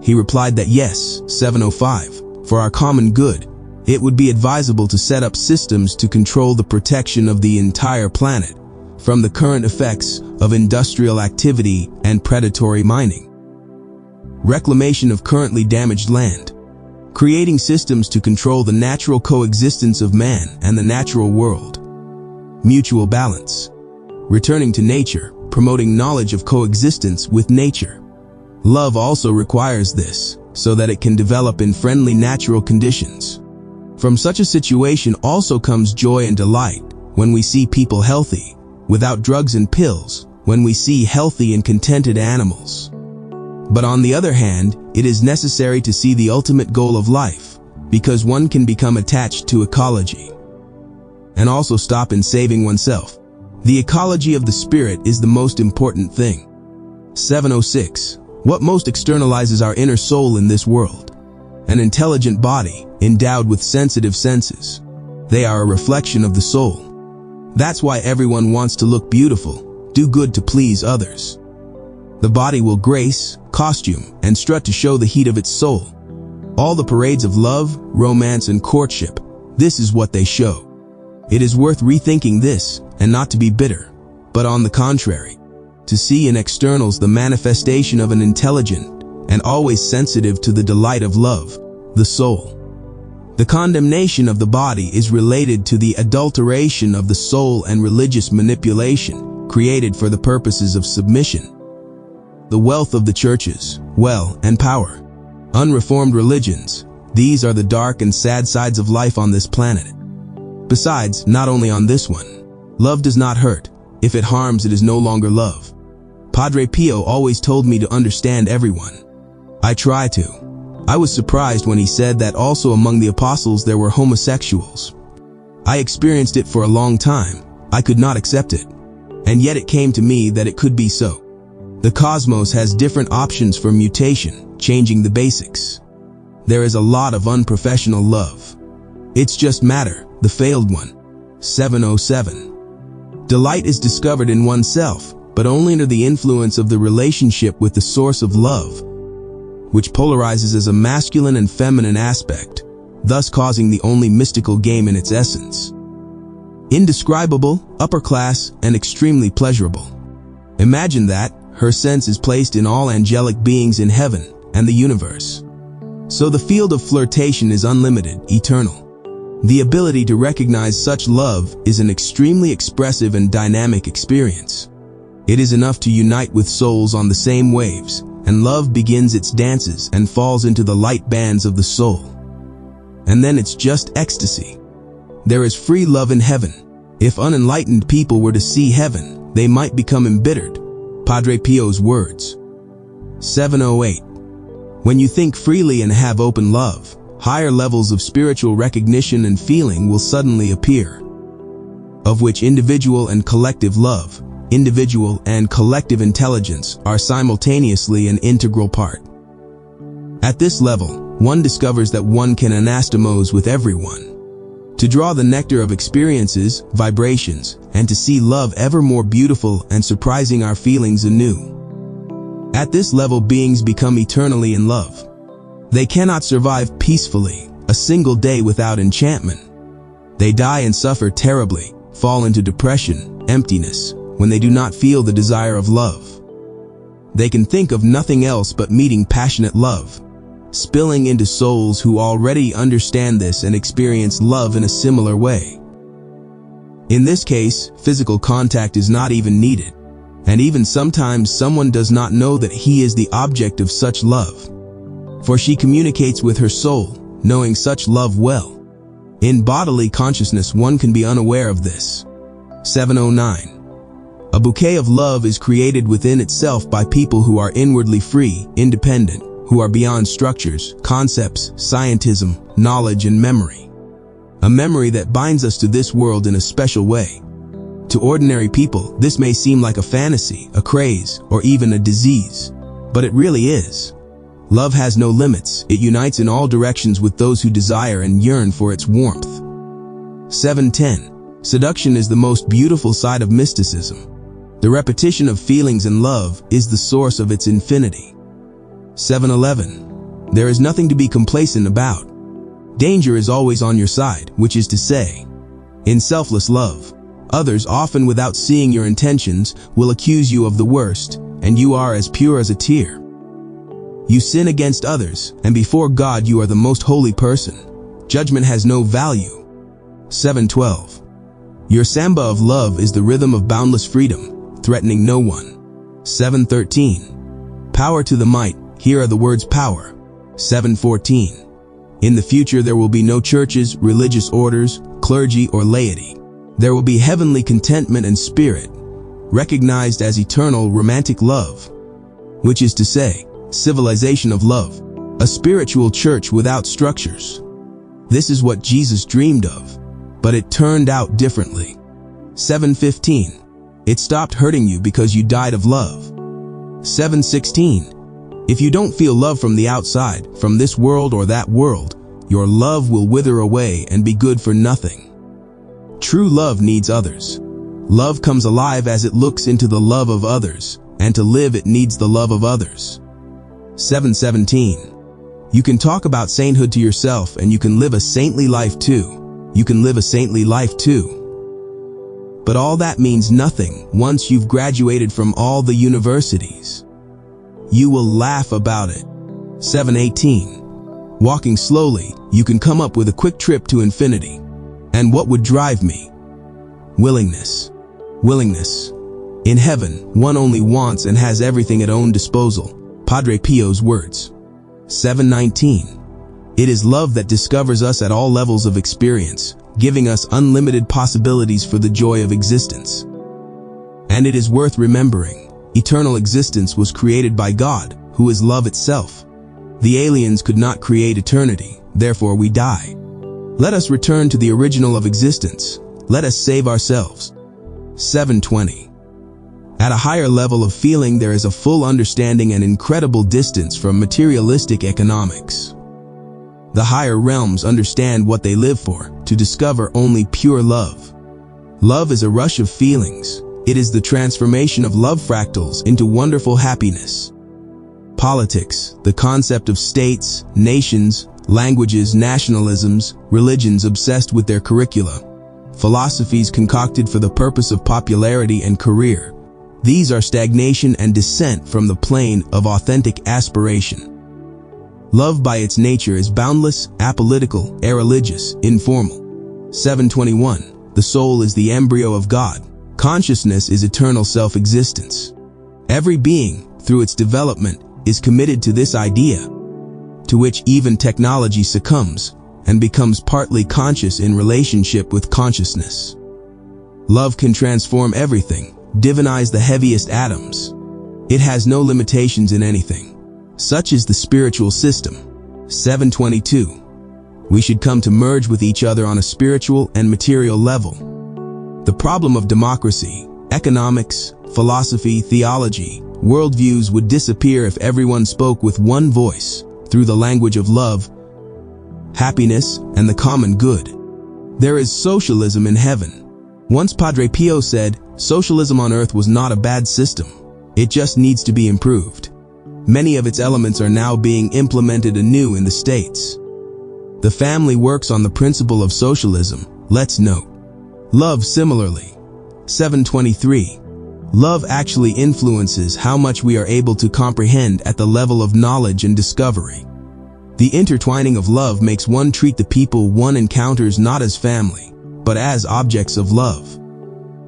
He replied that yes, 705, for our common good, it would be advisable to set up systems to control the protection of the entire planet from the current effects of industrial activity and predatory mining. Reclamation of currently damaged land. Creating systems to control the natural coexistence of man and the natural world. Mutual balance. Returning to nature, promoting knowledge of coexistence with nature. Love also requires this, so that it can develop in friendly natural conditions. From such a situation also comes joy and delight when we see people healthy, without drugs and pills, when we see healthy and contented animals. But on the other hand, it is necessary to see the ultimate goal of life, because one can become attached to ecology and also stop in saving oneself. The ecology of the spirit is the most important thing. 706. What most externalizes our inner soul in this world? An intelligent body, endowed with sensitive senses. They are a reflection of the soul. That's why everyone wants to look beautiful, do good to please others. The body will grace, costume, and strut to show the heat of its soul. All the parades of love, romance, and courtship, this is what they show. It is worth rethinking this, and not to be bitter, but on the contrary, to see in externals the manifestation of an intelligent and always sensitive to the delight of love, the soul. The condemnation of the body is related to the adulteration of the soul and religious manipulation created for the purposes of submission. The wealth of the churches, and power. Unreformed religions, these are the dark and sad sides of life on this planet. Besides, not only on this one. Love does not hurt. If it harms, it is no longer love. Padre Pio always told me to understand everyone. I try to. I was surprised when he said that also among the apostles there were homosexuals. I experienced it for a long time. I could not accept it. And yet it came to me that it could be so. The cosmos has different options for mutation, changing the basics. There is a lot of unprofessional love. It's just matter, the failed one. 707. Delight is discovered in oneself, but only under the influence of the relationship with the source of love, which polarizes as a masculine and feminine aspect, thus causing the only mystical game in its essence. Indescribable, upper class, and extremely pleasurable. Imagine that, her sense is placed in all angelic beings in heaven and the universe. So the field of flirtation is unlimited, eternal. The ability to recognize such love is an extremely expressive and dynamic experience. It is enough to unite with souls on the same waves, and love begins its dances and falls into the light bands of the soul. And then it's just ecstasy. There is free love in heaven. If unenlightened people were to see heaven, they might become embittered. Padre Pio's words. 708. When you think freely and have open love, higher levels of spiritual recognition and feeling will suddenly appear, of which individual and collective love, individual and collective intelligence are simultaneously an integral part. At this level, one discovers that one can anastomose with everyone, to draw the nectar of experiences, vibrations, and to see love ever more beautiful and surprising our feelings anew. At this level, beings become eternally in love. They cannot survive peacefully a single day without enchantment. They die and suffer terribly, fall into depression, emptiness, when they do not feel the desire of love. They can think of nothing else but meeting passionate love, spilling into souls who already understand this and experience love in a similar way. In this case, physical contact is not even needed, and even sometimes someone does not know that he is the object of such love. For she communicates with her soul, knowing such love well. In bodily consciousness one can be unaware of this. 709. A bouquet of love is created within itself by people who are inwardly free, independent, who are beyond structures, concepts, scientism, knowledge, and memory. A memory that binds us to this world in a special way. To ordinary people, this may seem like a fantasy, a craze, or even a disease. But it really is. Love has no limits. It unites in all directions with those who desire and yearn for its warmth. 710. Seduction is the most beautiful side of mysticism. The repetition of feelings and love is the source of its infinity. 711. There is nothing to be complacent about. Danger is always on your side, which is to say, in selfless love, others, often without seeing your intentions, will accuse you of the worst, and you are as pure as a tear. You sin against others, and before God you are the most holy person. Judgment has no value. 712. Your samba of love is the rhythm of boundless freedom, threatening no one. 713. Power to the might, here are the words power. 714. In the future there will be no churches, religious orders, clergy, or laity. There will be heavenly contentment and spirit, recognized as eternal romantic love, which is to say, civilization of love, a spiritual church without structures. This is what Jesus dreamed of, but it turned out differently. 7:15. It stopped hurting you because you died of love. 7:16. If you don't feel love from the outside, from this world or that world, your love will wither away and be good for nothing. True love needs others. Love comes alive as it looks into the love of others, and to live it needs the love of others. 7:17. You can talk about sainthood to yourself and you can live a saintly life too. You can live a saintly life too. But all that means nothing once you've graduated from all the universities. You will laugh about it. 7:18. Walking slowly, you can come up with a quick trip to infinity. And what would drive me? Willingness. Willingness. In heaven, one only wants and has everything at own disposal. Padre Pio's words. 7:19. It is love that discovers us at all levels of experience, giving us unlimited possibilities for the joy of existence. And it is worth remembering, eternal existence was created by God, who is love itself. The aliens could not create eternity, therefore we die. Let us return to the original of existence. Let us save ourselves. 7:20. At a higher level of feeling, there is a full understanding and incredible distance from materialistic economics. The higher realms understand what they live for, to discover only pure love. Love is a rush of feelings. It is the transformation of love fractals into wonderful happiness. Politics, the concept of states, nations, languages, nationalisms, religions obsessed with their curricula, philosophies concocted for the purpose of popularity and career. These are stagnation and descent from the plane of authentic aspiration. Love by its nature is boundless, apolitical, irreligious, informal. 7:21. The soul is the embryo of God. Consciousness is eternal self-existence. Every being, through its development, is committed to this idea, to which even technology succumbs and becomes partly conscious in relationship with consciousness. Love can transform everything, divinize the heaviest atoms. It has no limitations in anything. Such is the spiritual system. 7:22. We should come to merge with each other on a spiritual and material level. The problem of democracy, economics, philosophy, theology, worldviews would disappear if everyone spoke with one voice, through the language of love, happiness, and the common good. There is socialism in heaven. Once Padre Pio said, socialism on earth was not a bad system. It just needs to be improved. Many of its elements are now being implemented anew in the States. The family works on the principle of socialism, let's note. Love similarly. 7:23. Love actually influences how much we are able to comprehend at the level of knowledge and discovery. The intertwining of love makes one treat the people one encounters not as family, but as objects of love.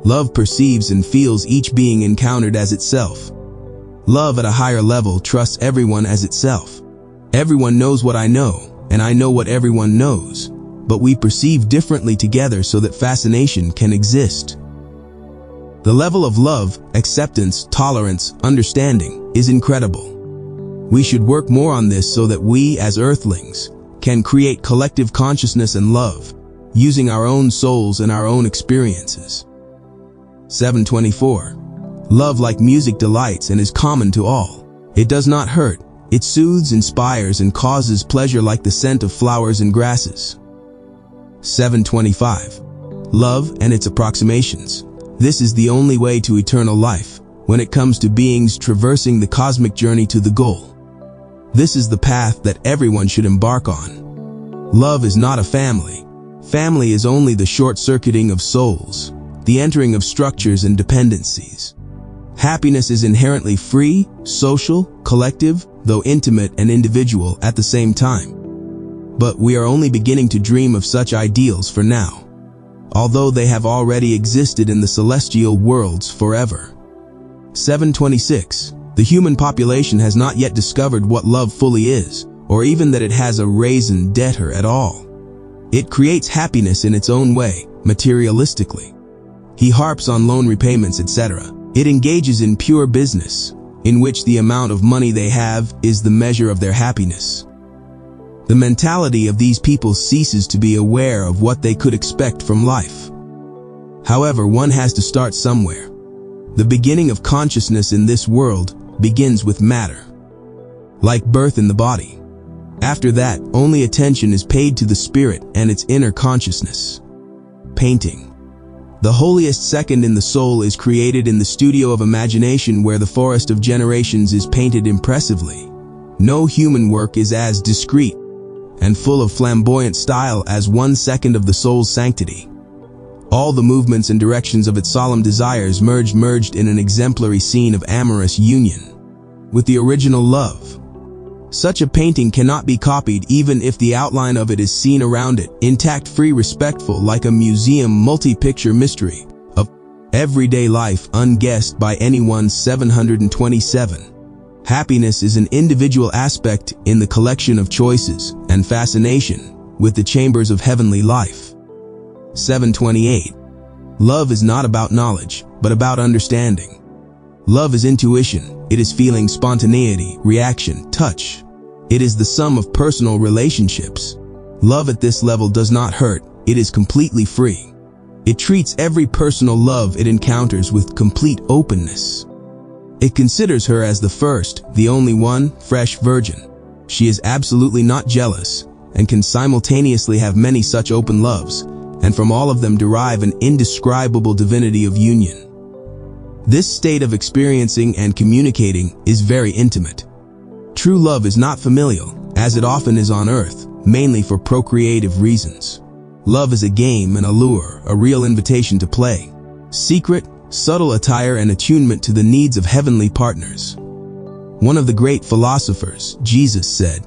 Love perceives and feels each being encountered as itself. Love at a higher level trusts everyone as itself. Everyone knows what I know, and I know what everyone knows, but we perceive differently together so that fascination can exist. The level of love, acceptance, tolerance, understanding is incredible. We should work more on this so that we, as earthlings, can create collective consciousness and love, using our own souls and our own experiences. 7:24. Love like music delights and is common to all. It does not hurt. It soothes, inspires, and causes pleasure like the scent of flowers and grasses. 7:25. Love and its approximations. This is the only way to eternal life, when it comes to beings traversing the cosmic journey to the goal. This is the path that everyone should embark on. Love is not a family. Family is only the short-circuiting of souls, the entering of structures and dependencies. Happiness is inherently free, social, collective, though intimate and individual at the same time. But we are only beginning to dream of such ideals for now, although they have already existed in the celestial worlds forever. 7:26. The human population has not yet discovered what love fully is, or even that it has a raison d'etre at all. It creates happiness in its own way, materialistically. He harps on loan repayments, etc. It engages in pure business, in which the amount of money they have is the measure of their happiness. The mentality of these people ceases to be aware of what they could expect from life. However, one has to start somewhere. The beginning of consciousness in this world begins with matter, like birth in the body. After that, only attention is paid to the spirit and its inner consciousness. Painting. The holiest second in the soul is created in the studio of imagination, where the forest of generations is painted impressively. No human work is as discreet and full of flamboyant style as 1 second of the soul's sanctity. All the movements and directions of its solemn desires merged in an exemplary scene of amorous union with the original love. Such a painting cannot be copied, even if the outline of it is seen around it, intact, free, respectful, like a museum multi-picture mystery of everyday life unguessed by anyone. 727. Happiness is an individual aspect in the collection of choices and fascination with the chambers of heavenly life. 728. Love is not about knowledge, but about understanding. Love is intuition. It is feeling, spontaneity, reaction, touch. It is the sum of personal relationships. Love at this level does not hurt. It is completely free. It treats every personal love it encounters with complete openness. It considers her as the first, the only one, fresh virgin. She is absolutely not jealous and can simultaneously have many such open loves, and from all of them derive an indescribable divinity of union. This state of experiencing and communicating is very intimate. True love is not familial, as it often is on earth, mainly for procreative reasons. Love is a game, an allure, a real invitation to play. Secret, subtle attire and attunement to the needs of heavenly partners. One of the great philosophers, Jesus, said,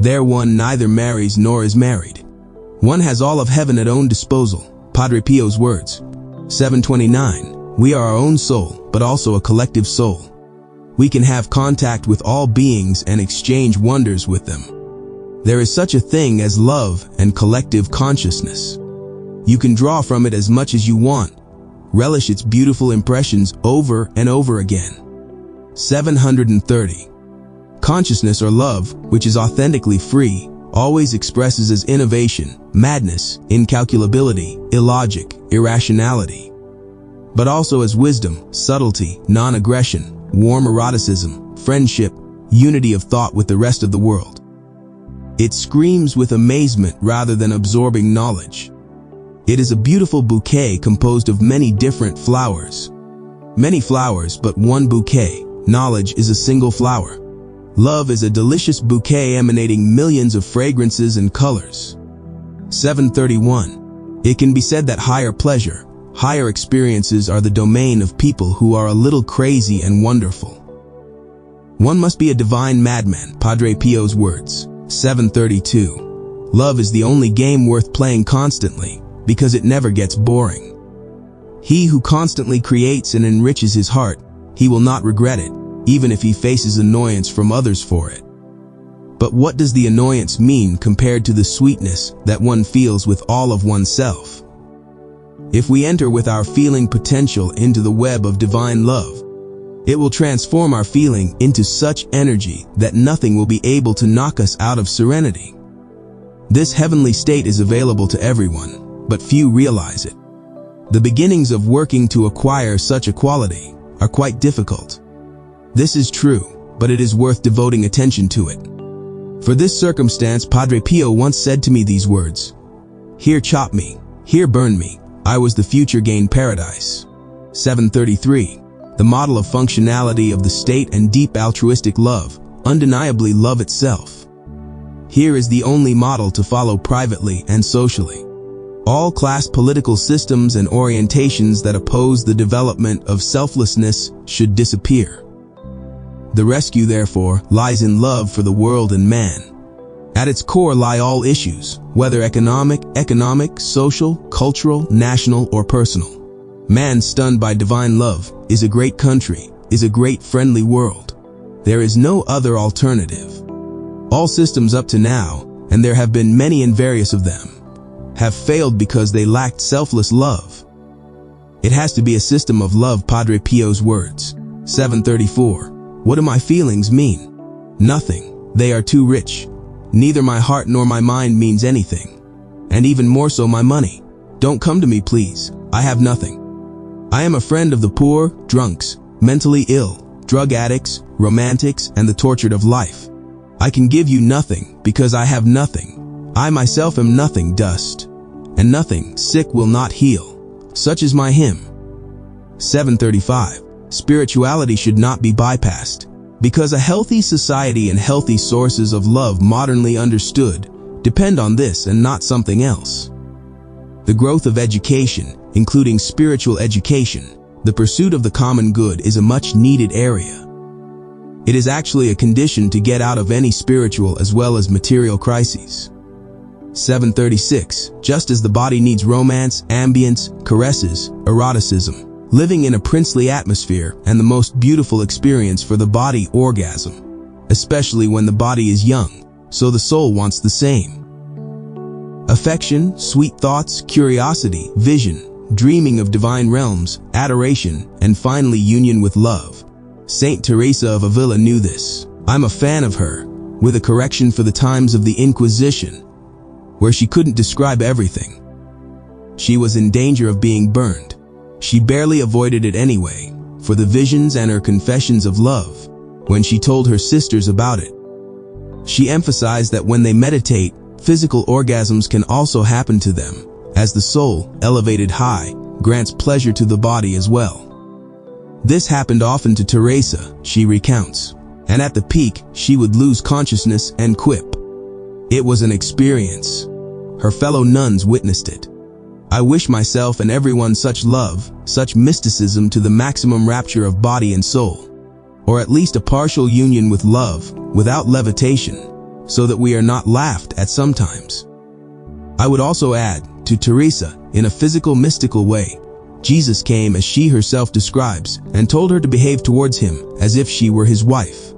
"There one neither marries nor is married. One has all of heaven at own disposal." Padre Pio's words. 729. We are our own soul, but also a collective soul. We can have contact with all beings and exchange wonders with them. There is such a thing as love and collective consciousness. You can draw from it as much as you want, relish its beautiful impressions over and over again. 730. Consciousness or love, which is authentically free, always expresses as innovation, madness, incalculability, illogic, irrationality, but also as wisdom, subtlety, non-aggression, warm eroticism, friendship, unity of thought with the rest of the world. It screams with amazement rather than absorbing knowledge. It is a beautiful bouquet composed of many different flowers. Many flowers, but one bouquet. Knowledge is a single flower. Love is a delicious bouquet emanating millions of fragrances and colors. 731. It can be said that higher pleasure, higher experiences are the domain of people who are a little crazy and wonderful. One must be a divine madman, Padre Pio's words. 732. Love is the only game worth playing constantly, because it never gets boring. He who constantly creates and enriches his heart, he will not regret it, even if he faces annoyance from others for it. But what does the annoyance mean compared to the sweetness that one feels with all of oneself? If we enter with our feeling potential into the web of divine love, it will transform our feeling into such energy that nothing will be able to knock us out of serenity. This heavenly state is available to everyone, but few realize it. The beginnings of working to acquire such a quality are quite difficult. This is true, but it is worth devoting attention to it. For this circumstance, Padre Pio once said to me these words: "Here chop me, here burn me, I was the future gain paradise." 733. The model of functionality of the state and deep altruistic love, undeniably love itself. Here is the only model to follow privately and socially. All class political systems and orientations that oppose the development of selflessness should disappear. The rescue, therefore, lies in love for the world and man. At its core lie all issues, whether economic, social, cultural, national, or personal. Man stunned by divine love is a great country, is a great friendly world. There is no other alternative. All systems up to now, and there have been many and various of them, have failed because they lacked selfless love. It has to be a system of love, Padre Pio's words. 734. What do my feelings mean? Nothing. They are too rich. Neither my heart nor my mind means anything. And even more so my money. Don't come to me, please. I have nothing. I am a friend of the poor, drunks, mentally ill, drug addicts, romantics, and the tortured of life. I can give you nothing because I have nothing. I myself am nothing, dust. And nothing, sick, will not heal. Such is my hymn. 735. Spirituality should not be bypassed, because a healthy society and healthy sources of love modernly understood depend on this and not something else. The growth of education, including spiritual education, the pursuit of the common good, is a much needed area. It is actually a condition to get out of any spiritual as well as material crises. 736. Just as the body needs romance, ambience, caresses, eroticism, living in a princely atmosphere, and the most beautiful experience for the body, orgasm, especially when the body is young, so the soul wants the same. Affection, sweet thoughts, curiosity, vision, dreaming of divine realms, adoration, and finally union with love. Saint Teresa of Avila knew this. I'm a fan of her, with a correction for the times of the Inquisition, where she couldn't describe everything. She was in danger of being burned. She barely avoided it anyway, for the visions and her confessions of love, when she told her sisters about it. She emphasized that when they meditate, physical orgasms can also happen to them, as the soul, elevated high, grants pleasure to the body as well. This happened often to Teresa, she recounts, and at the peak, she would lose consciousness and quip. It was an experience. Her fellow nuns witnessed it. I wish myself and everyone such love, such mysticism to the maximum rapture of body and soul, or at least a partial union with love, without levitation, so that we are not laughed at sometimes. I would also add, to Teresa, in a physical mystical way, Jesus came as she herself describes, and told her to behave towards him as if she were his wife.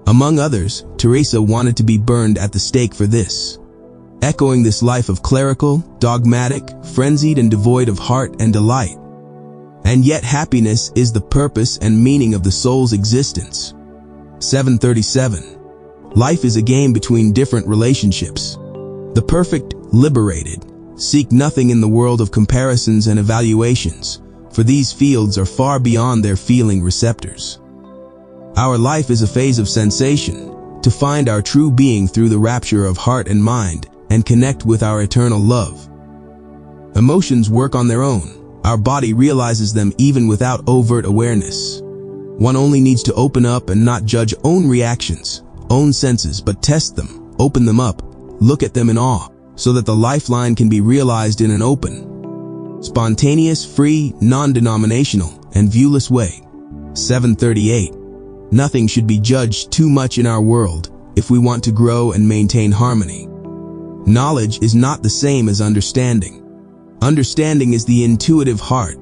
Among others, Teresa wanted to be burned at the stake for this. Echoing this life of clerical, dogmatic, frenzied and devoid of heart and delight. And yet happiness is the purpose and meaning of the soul's existence. 737. Life is a game between different relationships. The perfect, liberated, seek nothing in the world of comparisons and evaluations, for these fields are far beyond their feeling receptors. Our life is a phase of sensation, to find our true being through the rapture of heart and mind, and connect with our eternal love. Emotions work on their own. Our body realizes them even without overt awareness. One only needs to open up and not judge own reactions, own senses, but test them, open them up, look at them in awe, so that the lifeline can be realized in an open, spontaneous, free, non-denominational, and viewless way. 738. Nothing should be judged too much in our world if we want to grow and maintain harmony. Knowledge is not the same as understanding. Understanding is the intuitive heart,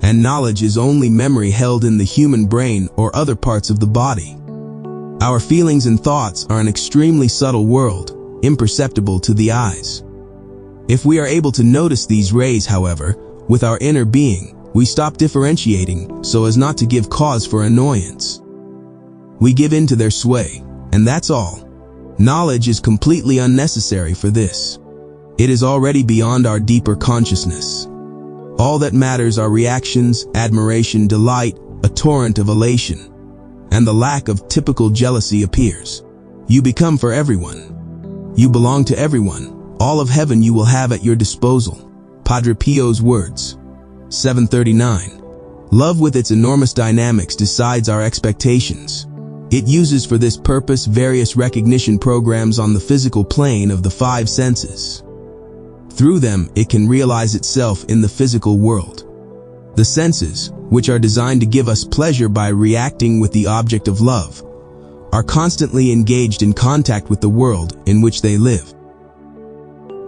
and knowledge is only memory held in the human brain or other parts of the body. Our feelings and thoughts are an extremely subtle world, imperceptible to the eyes. If we are able to notice these rays, however, with our inner being, we stop differentiating so as not to give cause for annoyance. We give in to their sway, and that's all. Knowledge is completely unnecessary for this. It is already beyond our deeper consciousness. All that matters are reactions, admiration, delight, a torrent of elation. And the lack of typical jealousy appears. You become for everyone. You belong to everyone. All of heaven you will have at your disposal. Padre Pio's words. 739. Love with its enormous dynamics decides our expectations. It uses for this purpose various recognition programs on the physical plane of the five senses. Through them, it can realize itself in the physical world. The senses, which are designed to give us pleasure by reacting with the object of love, are constantly engaged in contact with the world in which they live.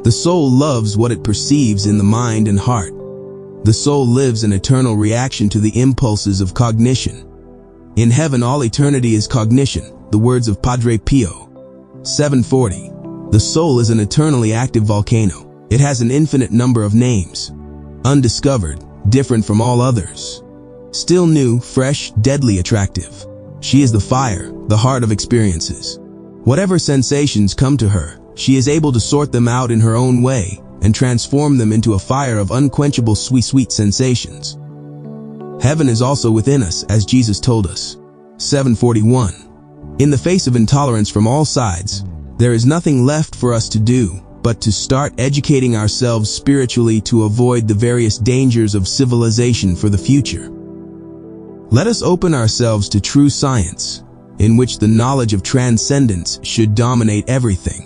The soul loves what it perceives in the mind and heart. The soul lives an eternal reaction to the impulses of cognition. In heaven all eternity is cognition, the words of Padre Pio. 740. The soul is an eternally active volcano. It has an infinite number of names. Undiscovered, different from all others. Still new, fresh, deadly attractive. She is the fire, the heart of experiences. Whatever sensations come to her, she is able to sort them out in her own way and transform them into a fire of unquenchable sweet sensations. Heaven is also within us, as Jesus told us. 741. In the face of intolerance from all sides, there is nothing left for us to do but to start educating ourselves spiritually to avoid the various dangers of civilization for the future. Let us open ourselves to true science, in which the knowledge of transcendence should dominate everything.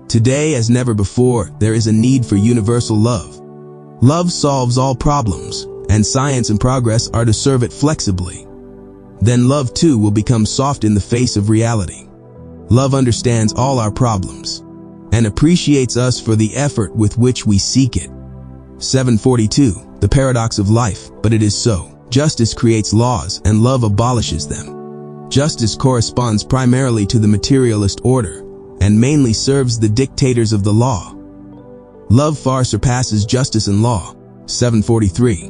Today, as never before, there is a need for universal love. Love solves all problems, and science and progress are to serve it flexibly. Then love too will become soft in the face of reality. Love understands all our problems and appreciates us for the effort with which we seek it. 742. The paradox of life, but it is so. Justice creates laws and love abolishes them. Justice corresponds primarily to the materialist order and mainly serves the dictators of the law. Love far surpasses justice and law. 743.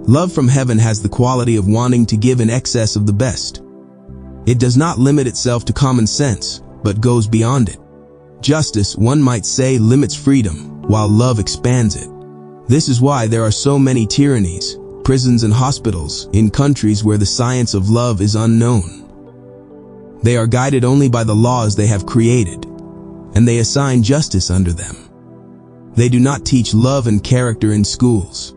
Love from heaven has the quality of wanting to give in excess of the best. It does not limit itself to common sense, but goes beyond it. Justice, one might say, limits freedom, while love expands it. This is why there are so many tyrannies, prisons and hospitals in countries where the science of love is unknown. They are guided only by the laws they have created, and they assign justice under them. They do not teach love and character in schools.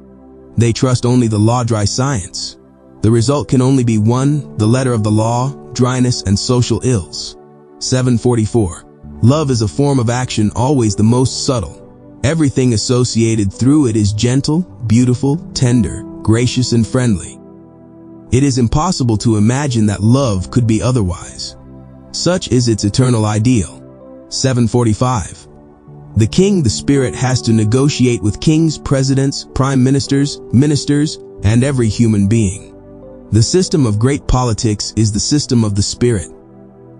They trust only the law-dry science. The result can only be one, the letter of the law, dryness and social ills. 744. Love is a form of action, always the most subtle. Everything associated through it is gentle, beautiful, tender, gracious and friendly. It is impossible to imagine that love could be otherwise. Such is its eternal ideal. 745. The king, the spirit, has to negotiate with kings, presidents, prime ministers, and every human being. The system of great politics is the system of the spirit.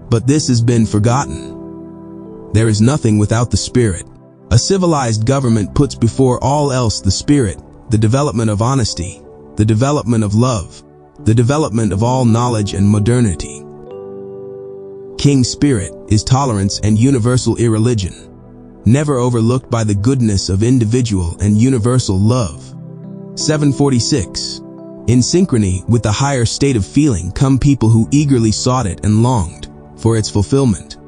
But this has been forgotten. There is nothing without the spirit. A civilized government puts before all else the spirit, the development of honesty, the development of love, the development of all knowledge and modernity. King spirit is tolerance and universal irreligion, never overlooked by the goodness of individual and universal love. 746. In synchrony with the higher state of feeling come people who eagerly sought it and longed for its fulfillment,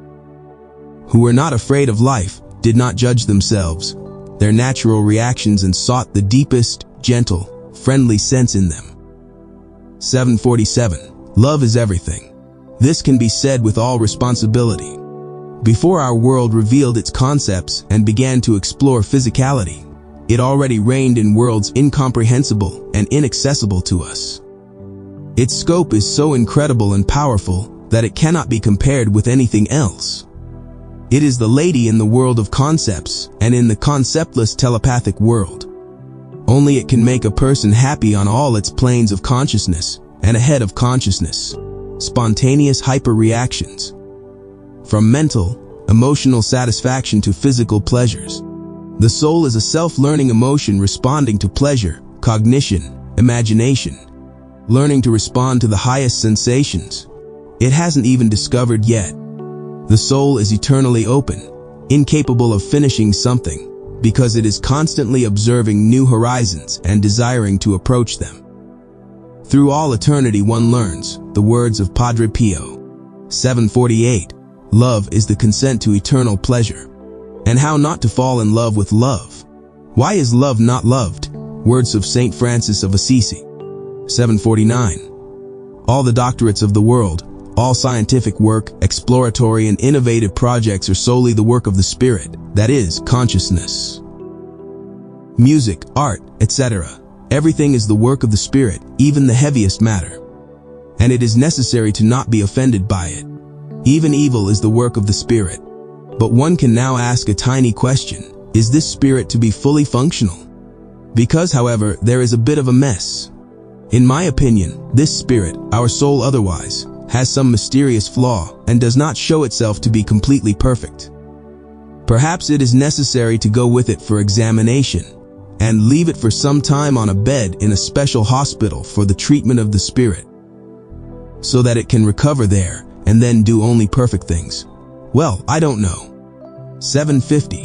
who were not afraid of life, did not judge themselves, their natural reactions, and sought the deepest, gentle, friendly sense in them. 747. Love is everything. This can be said with all responsibility. Before our world revealed its concepts and began to explore physicality, it already reigned in worlds incomprehensible and inaccessible to us. Its scope is so incredible and powerful that it cannot be compared with anything else. It is the lady in the world of concepts and in the conceptless telepathic world. Only it can make a person happy on all its planes of consciousness and ahead of consciousness. Spontaneous hyper-reactions. From mental, emotional satisfaction to physical pleasures. The soul is a self-learning emotion responding to pleasure, cognition, imagination, learning to respond to the highest sensations. It hasn't even discovered yet. The soul is eternally open, incapable of finishing something, because it is constantly observing new horizons and desiring to approach them. Through all eternity one learns the words of Padre Pio. 748. Love is the consent to eternal pleasure. And how not to fall in love with love? Why is love not loved? Words of Saint Francis of Assisi. 749. All the doctorates of the world, all scientific work, exploratory and innovative projects are solely the work of the spirit, that is, consciousness. Music, art, etc. Everything is the work of the spirit, even the heaviest matter. And it is necessary to not be offended by it. Even evil is the work of the spirit. But one can now ask a tiny question: is this spirit to be fully functional? Because, however, there is a bit of a mess. In my opinion, this spirit, our soul otherwise, has some mysterious flaw and does not show itself to be completely perfect. Perhaps it is necessary to go with it for examination and leave it for some time on a bed in a special hospital for the treatment of the spirit. so that it can recover there and then do only perfect things? Well, I don't know. 750.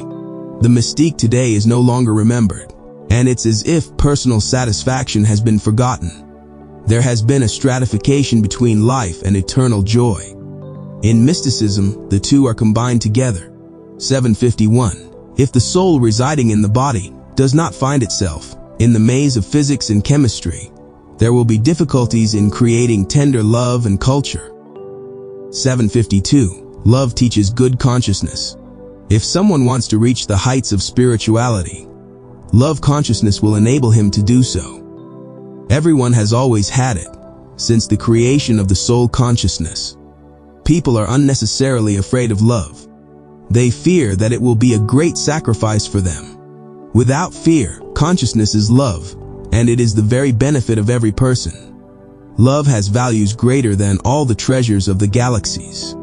The mystique today is no longer remembered, and it's as if personal satisfaction has been forgotten. There has been a stratification between life and eternal joy. In mysticism, the two are combined together. 751. If the soul residing in the body does not find itself in the maze of physics and chemistry, there will be difficulties in creating tender love and culture. 752. Love teaches good consciousness. If someone wants to reach the heights of spirituality, love consciousness will enable him to do so. Everyone has always had it, since the creation of the soul consciousness. People are unnecessarily afraid of love. They fear that it will be a great sacrifice for them. Without fear, consciousness is love, and it is the very benefit of every person. Love has values greater than all the treasures of the galaxies.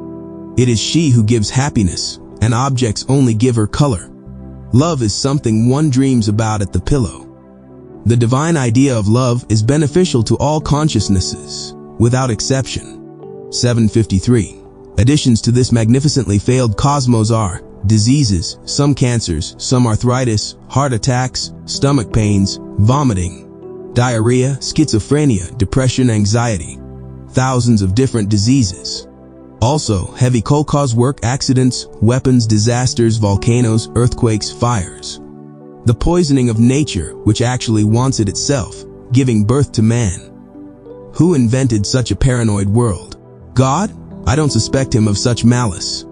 It is she who gives happiness, and objects only give her color. Love is something one dreams about at the pillow. The divine idea of love is beneficial to all consciousnesses, without exception. 753. Additions to this magnificently failed cosmos are diseases, some cancers, some arthritis, heart attacks, stomach pains, vomiting, diarrhea, schizophrenia, depression, anxiety. Thousands of different diseases. Also, heavy coal cause work accidents, weapons, disasters, volcanoes, earthquakes, fires. The poisoning of nature, which actually wants it itself, giving birth to man. Who invented such a paranoid world? God? I don't suspect him of such malice.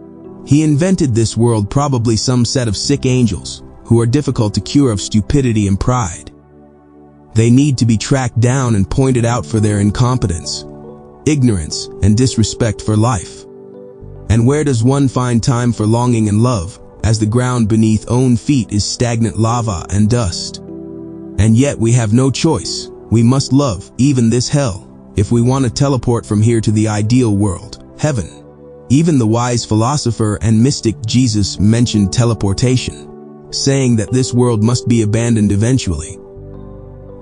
He invented this world, probably some set of sick angels, who are difficult to cure of stupidity and pride. They need to be tracked down and pointed out for their incompetence, ignorance, and disrespect for life. And where does one find time for longing and love, as the ground beneath own feet is stagnant lava and dust? And yet we have no choice. We must love, even this hell, if we want to teleport from here to the ideal world, heaven. Even the wise philosopher and mystic Jesus mentioned teleportation, saying that this world must be abandoned eventually,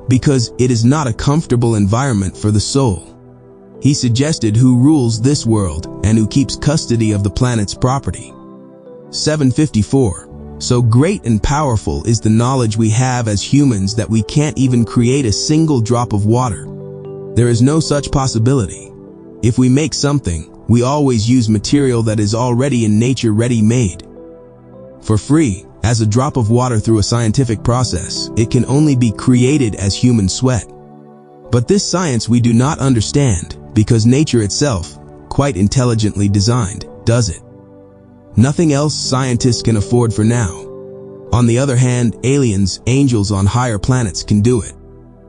because it is not a comfortable environment for the soul. He suggested who rules this world and who keeps custody of the planet's property. 754. So great and powerful is the knowledge we have as humans that we can't even create a single drop of water. There is no such possibility. If we make something, we always use material that is already in nature ready-made. For free, as a drop of water through a scientific process, it can only be created as human sweat. But this science we do not understand, because nature itself, quite intelligently designed, does it. Nothing else scientists can afford for now. On the other hand, aliens, angels on higher planets can do it.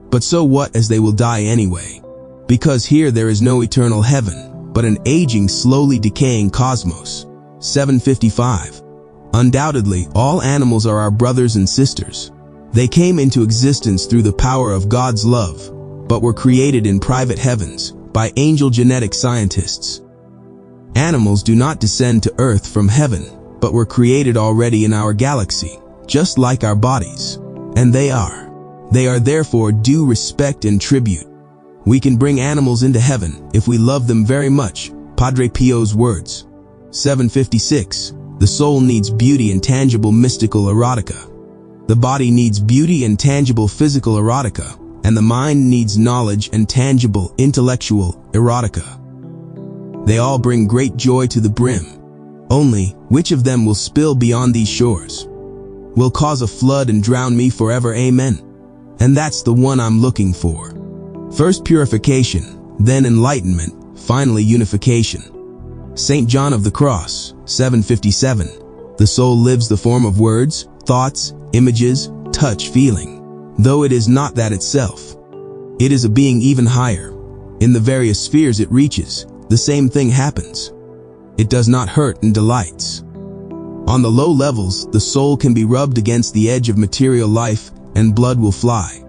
But so what, as they will die anyway? Because here there is no eternal heaven, but an aging, slowly decaying cosmos. 755. Undoubtedly, all animals are our brothers and sisters. They came into existence through the power of God's love, but were created in private heavens by angel genetic scientists. Animals do not descend to earth from heaven, but were created already in our galaxy, just like our bodies. And they are therefore due respect and tribute. We can bring animals into heaven if we love them very much, Padre Pio's words. 756. The soul needs beauty and tangible mystical erotica. The body needs beauty and tangible physical erotica, and the mind needs knowledge and tangible intellectual erotica. They all bring great joy to the brim. Only, which of them will spill beyond these shores? Will cause a flood and drown me forever, amen? And that's the one I'm looking for. First purification, then enlightenment, finally unification. St. John of the Cross, 757. The soul lives the form of words, thoughts, images, touch, feeling, though it is not that itself. It is a being even higher. In the various spheres it reaches, the same thing happens. It does not hurt and delights. On the low levels, the soul can be rubbed against the edge of material life and blood will fly.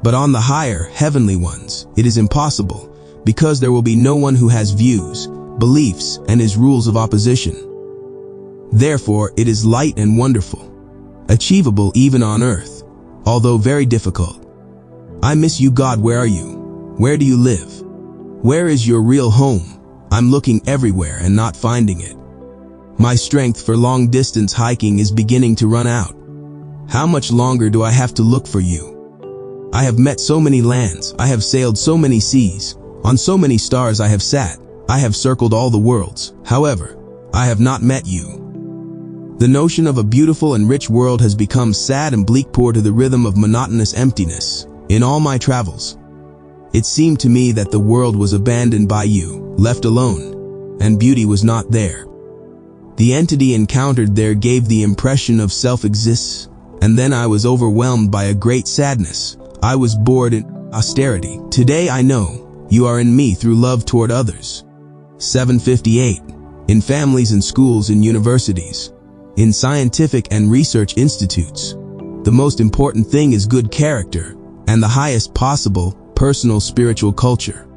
But on the higher, heavenly ones, it is impossible, because there will be no one who has views, beliefs, and his rules of opposition. Therefore, it is light and wonderful, achievable even on earth, although very difficult. I miss you, God. Where are you? Where do you live? Where is your real home? I'm looking everywhere and not finding it. My strength for long-distance hiking is beginning to run out. How much longer do I have to look for you? I have met so many lands, I have sailed so many seas, on so many stars I have sat, I have circled all the worlds. However, I have not met you. The notion of a beautiful and rich world has become sad and bleak, poor to the rhythm of monotonous emptiness. In all my travels, it seemed to me that the world was abandoned by you, left alone, and beauty was not there. The entity encountered there gave the impression of self-existence, and then I was overwhelmed by a great sadness. I was bored in austerity. Today I know you are in me through love toward others. 758. In families and schools and universities, in scientific and research institutes, the most important thing is good character and the highest possible personal spiritual culture.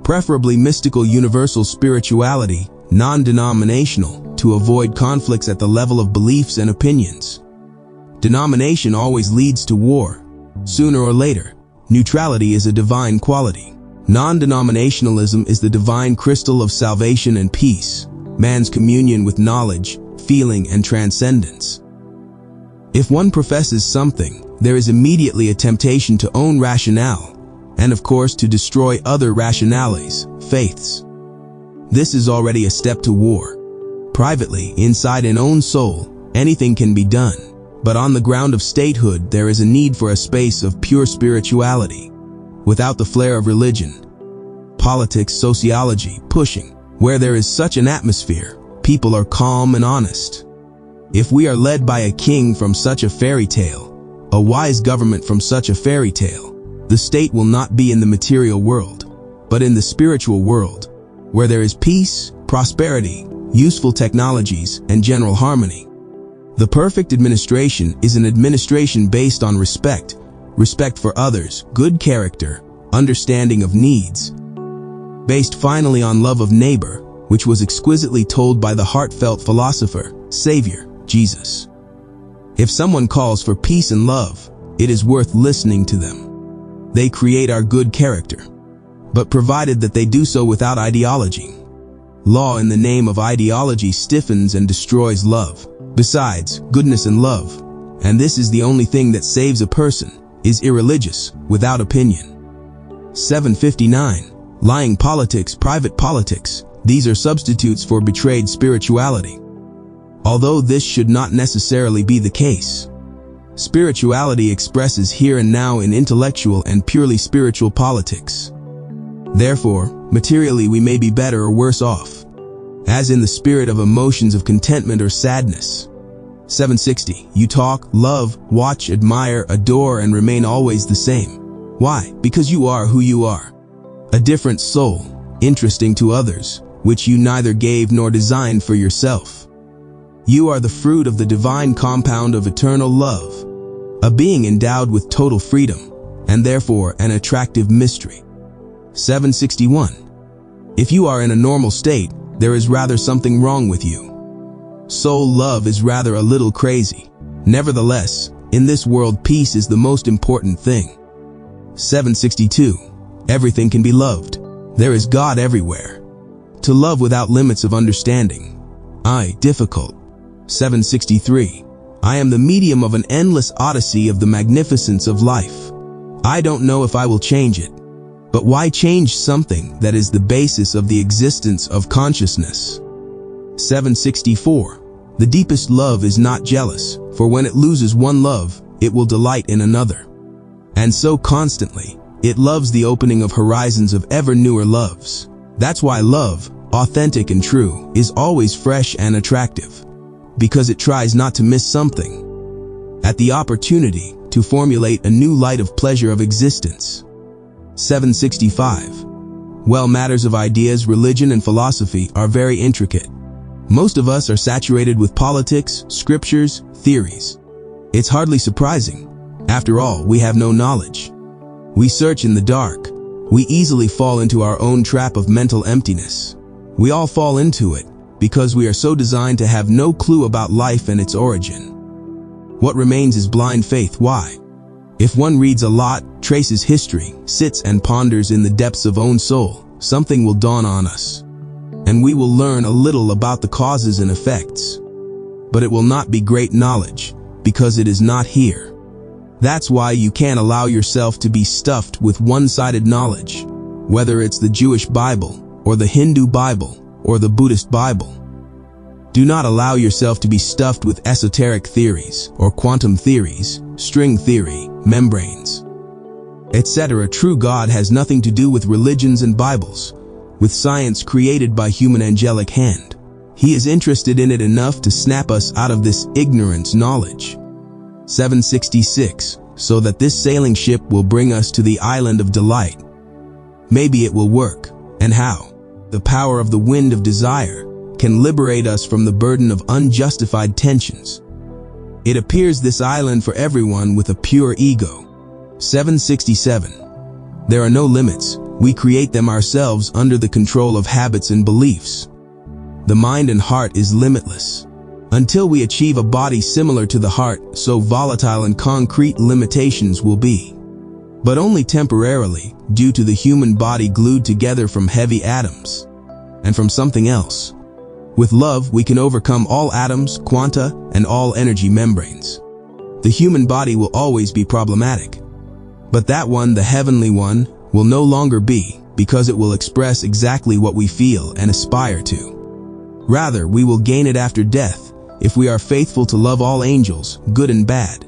Preferably mystical universal spirituality, non-denominational, to avoid conflicts at the level of beliefs and opinions. Denomination always leads to war. Sooner or later, neutrality is a divine quality. Non-denominationalism is the divine crystal of salvation and peace, man's communion with knowledge, feeling, and transcendence. If one professes something, there is immediately a temptation to own rationale, and of course to destroy other rationales, faiths. This is already a step to war. Privately, inside an own soul, anything can be done, but on the ground of statehood there is a need for a space of pure spirituality, without the flare of religion, politics, sociology, pushing. Where there is such an atmosphere, people are calm and honest. If we are led by a king from such a fairy tale, a wise government from such a fairy tale, the state will not be in the material world, but in the spiritual world, where there is peace, prosperity, useful technologies, and general harmony. The perfect administration is an administration based on respect, respect for others, good character, understanding of needs, based finally on love of neighbor, which was exquisitely told by the heartfelt philosopher, Savior, Jesus. If someone calls for peace and love, it is worth listening to them. They create our good character, but provided that they do so without ideology. Law in the name of ideology stiffens and destroys love. Besides, goodness and love, and this is the only thing that saves a person, is irreligious, without opinion. 759. Lying politics, private politics, these are substitutes for betrayed spirituality. Although this should not necessarily be the case. Spirituality expresses here and now in intellectual and purely spiritual politics. Therefore, materially we may be better or worse off, as in the spirit of emotions of contentment or sadness. 760. You talk, love, watch, admire, adore, and remain always the same. Why? Because you are who you are. A different soul, interesting to others, which you neither gave nor designed for yourself. You are the fruit of the divine compound of eternal love, a being endowed with total freedom, and therefore an attractive mystery. 761. If you are in a normal state, there is rather something wrong with you. Soul love is rather a little crazy. Nevertheless, in this world peace is the most important thing. 762. Everything can be loved. There is God everywhere. To love without limits of understanding. Difficult. 763. I am the medium of an endless odyssey of the magnificence of life. I don't know if I will change it. But why change something that is the basis of the existence of consciousness? 764. The deepest love is not jealous, for when it loses one love, it will delight in another. And so constantly, it loves the opening of horizons of ever newer loves. That's why love, authentic and true, is always fresh and attractive, because it tries not to miss something at the opportunity to formulate a new light of pleasure of existence. 765. Well, matters of ideas, religion, and philosophy are very intricate. Most of us are saturated with politics, scriptures, theories. It's hardly surprising. After all, we have no knowledge. We search in the dark. We easily fall into our own trap of mental emptiness. We all fall into it because we are so designed to have no clue about life and its origin. What remains is blind faith. Why? If one reads a lot, traces history, sits and ponders in the depths of own soul, something will dawn on us, and we will learn a little about the causes and effects. But it will not be great knowledge, because it is not here. That's why you can't allow yourself to be stuffed with one-sided knowledge, whether it's the Jewish Bible, or the Hindu Bible, or the Buddhist Bible. Do not allow yourself to be stuffed with esoteric theories, or quantum theories, string theory, membranes, etc. True God has nothing to do with religions and Bibles, with science created by human angelic hand. He is interested in it enough to snap us out of this ignorance knowledge. 766. So that this sailing ship will bring us to the island of delight. Maybe it will work. And how? The power of the wind of desire can liberate us from the burden of unjustified tensions. It appears this island for everyone with a pure ego. 767. There are no limits. We create them ourselves under the control of habits and beliefs. The mind and heart is limitless. Until we achieve a body similar to the heart, so volatile and concrete limitations will be. But only temporarily, due to the human body glued together from heavy atoms, and from something else. With love, we can overcome all atoms, quanta, and all energy membranes. The human body will always be problematic. But that one, the heavenly one, will no longer be, because it will express exactly what we feel and aspire to. Rather, we will gain it after death, if we are faithful to love all angels, good and bad.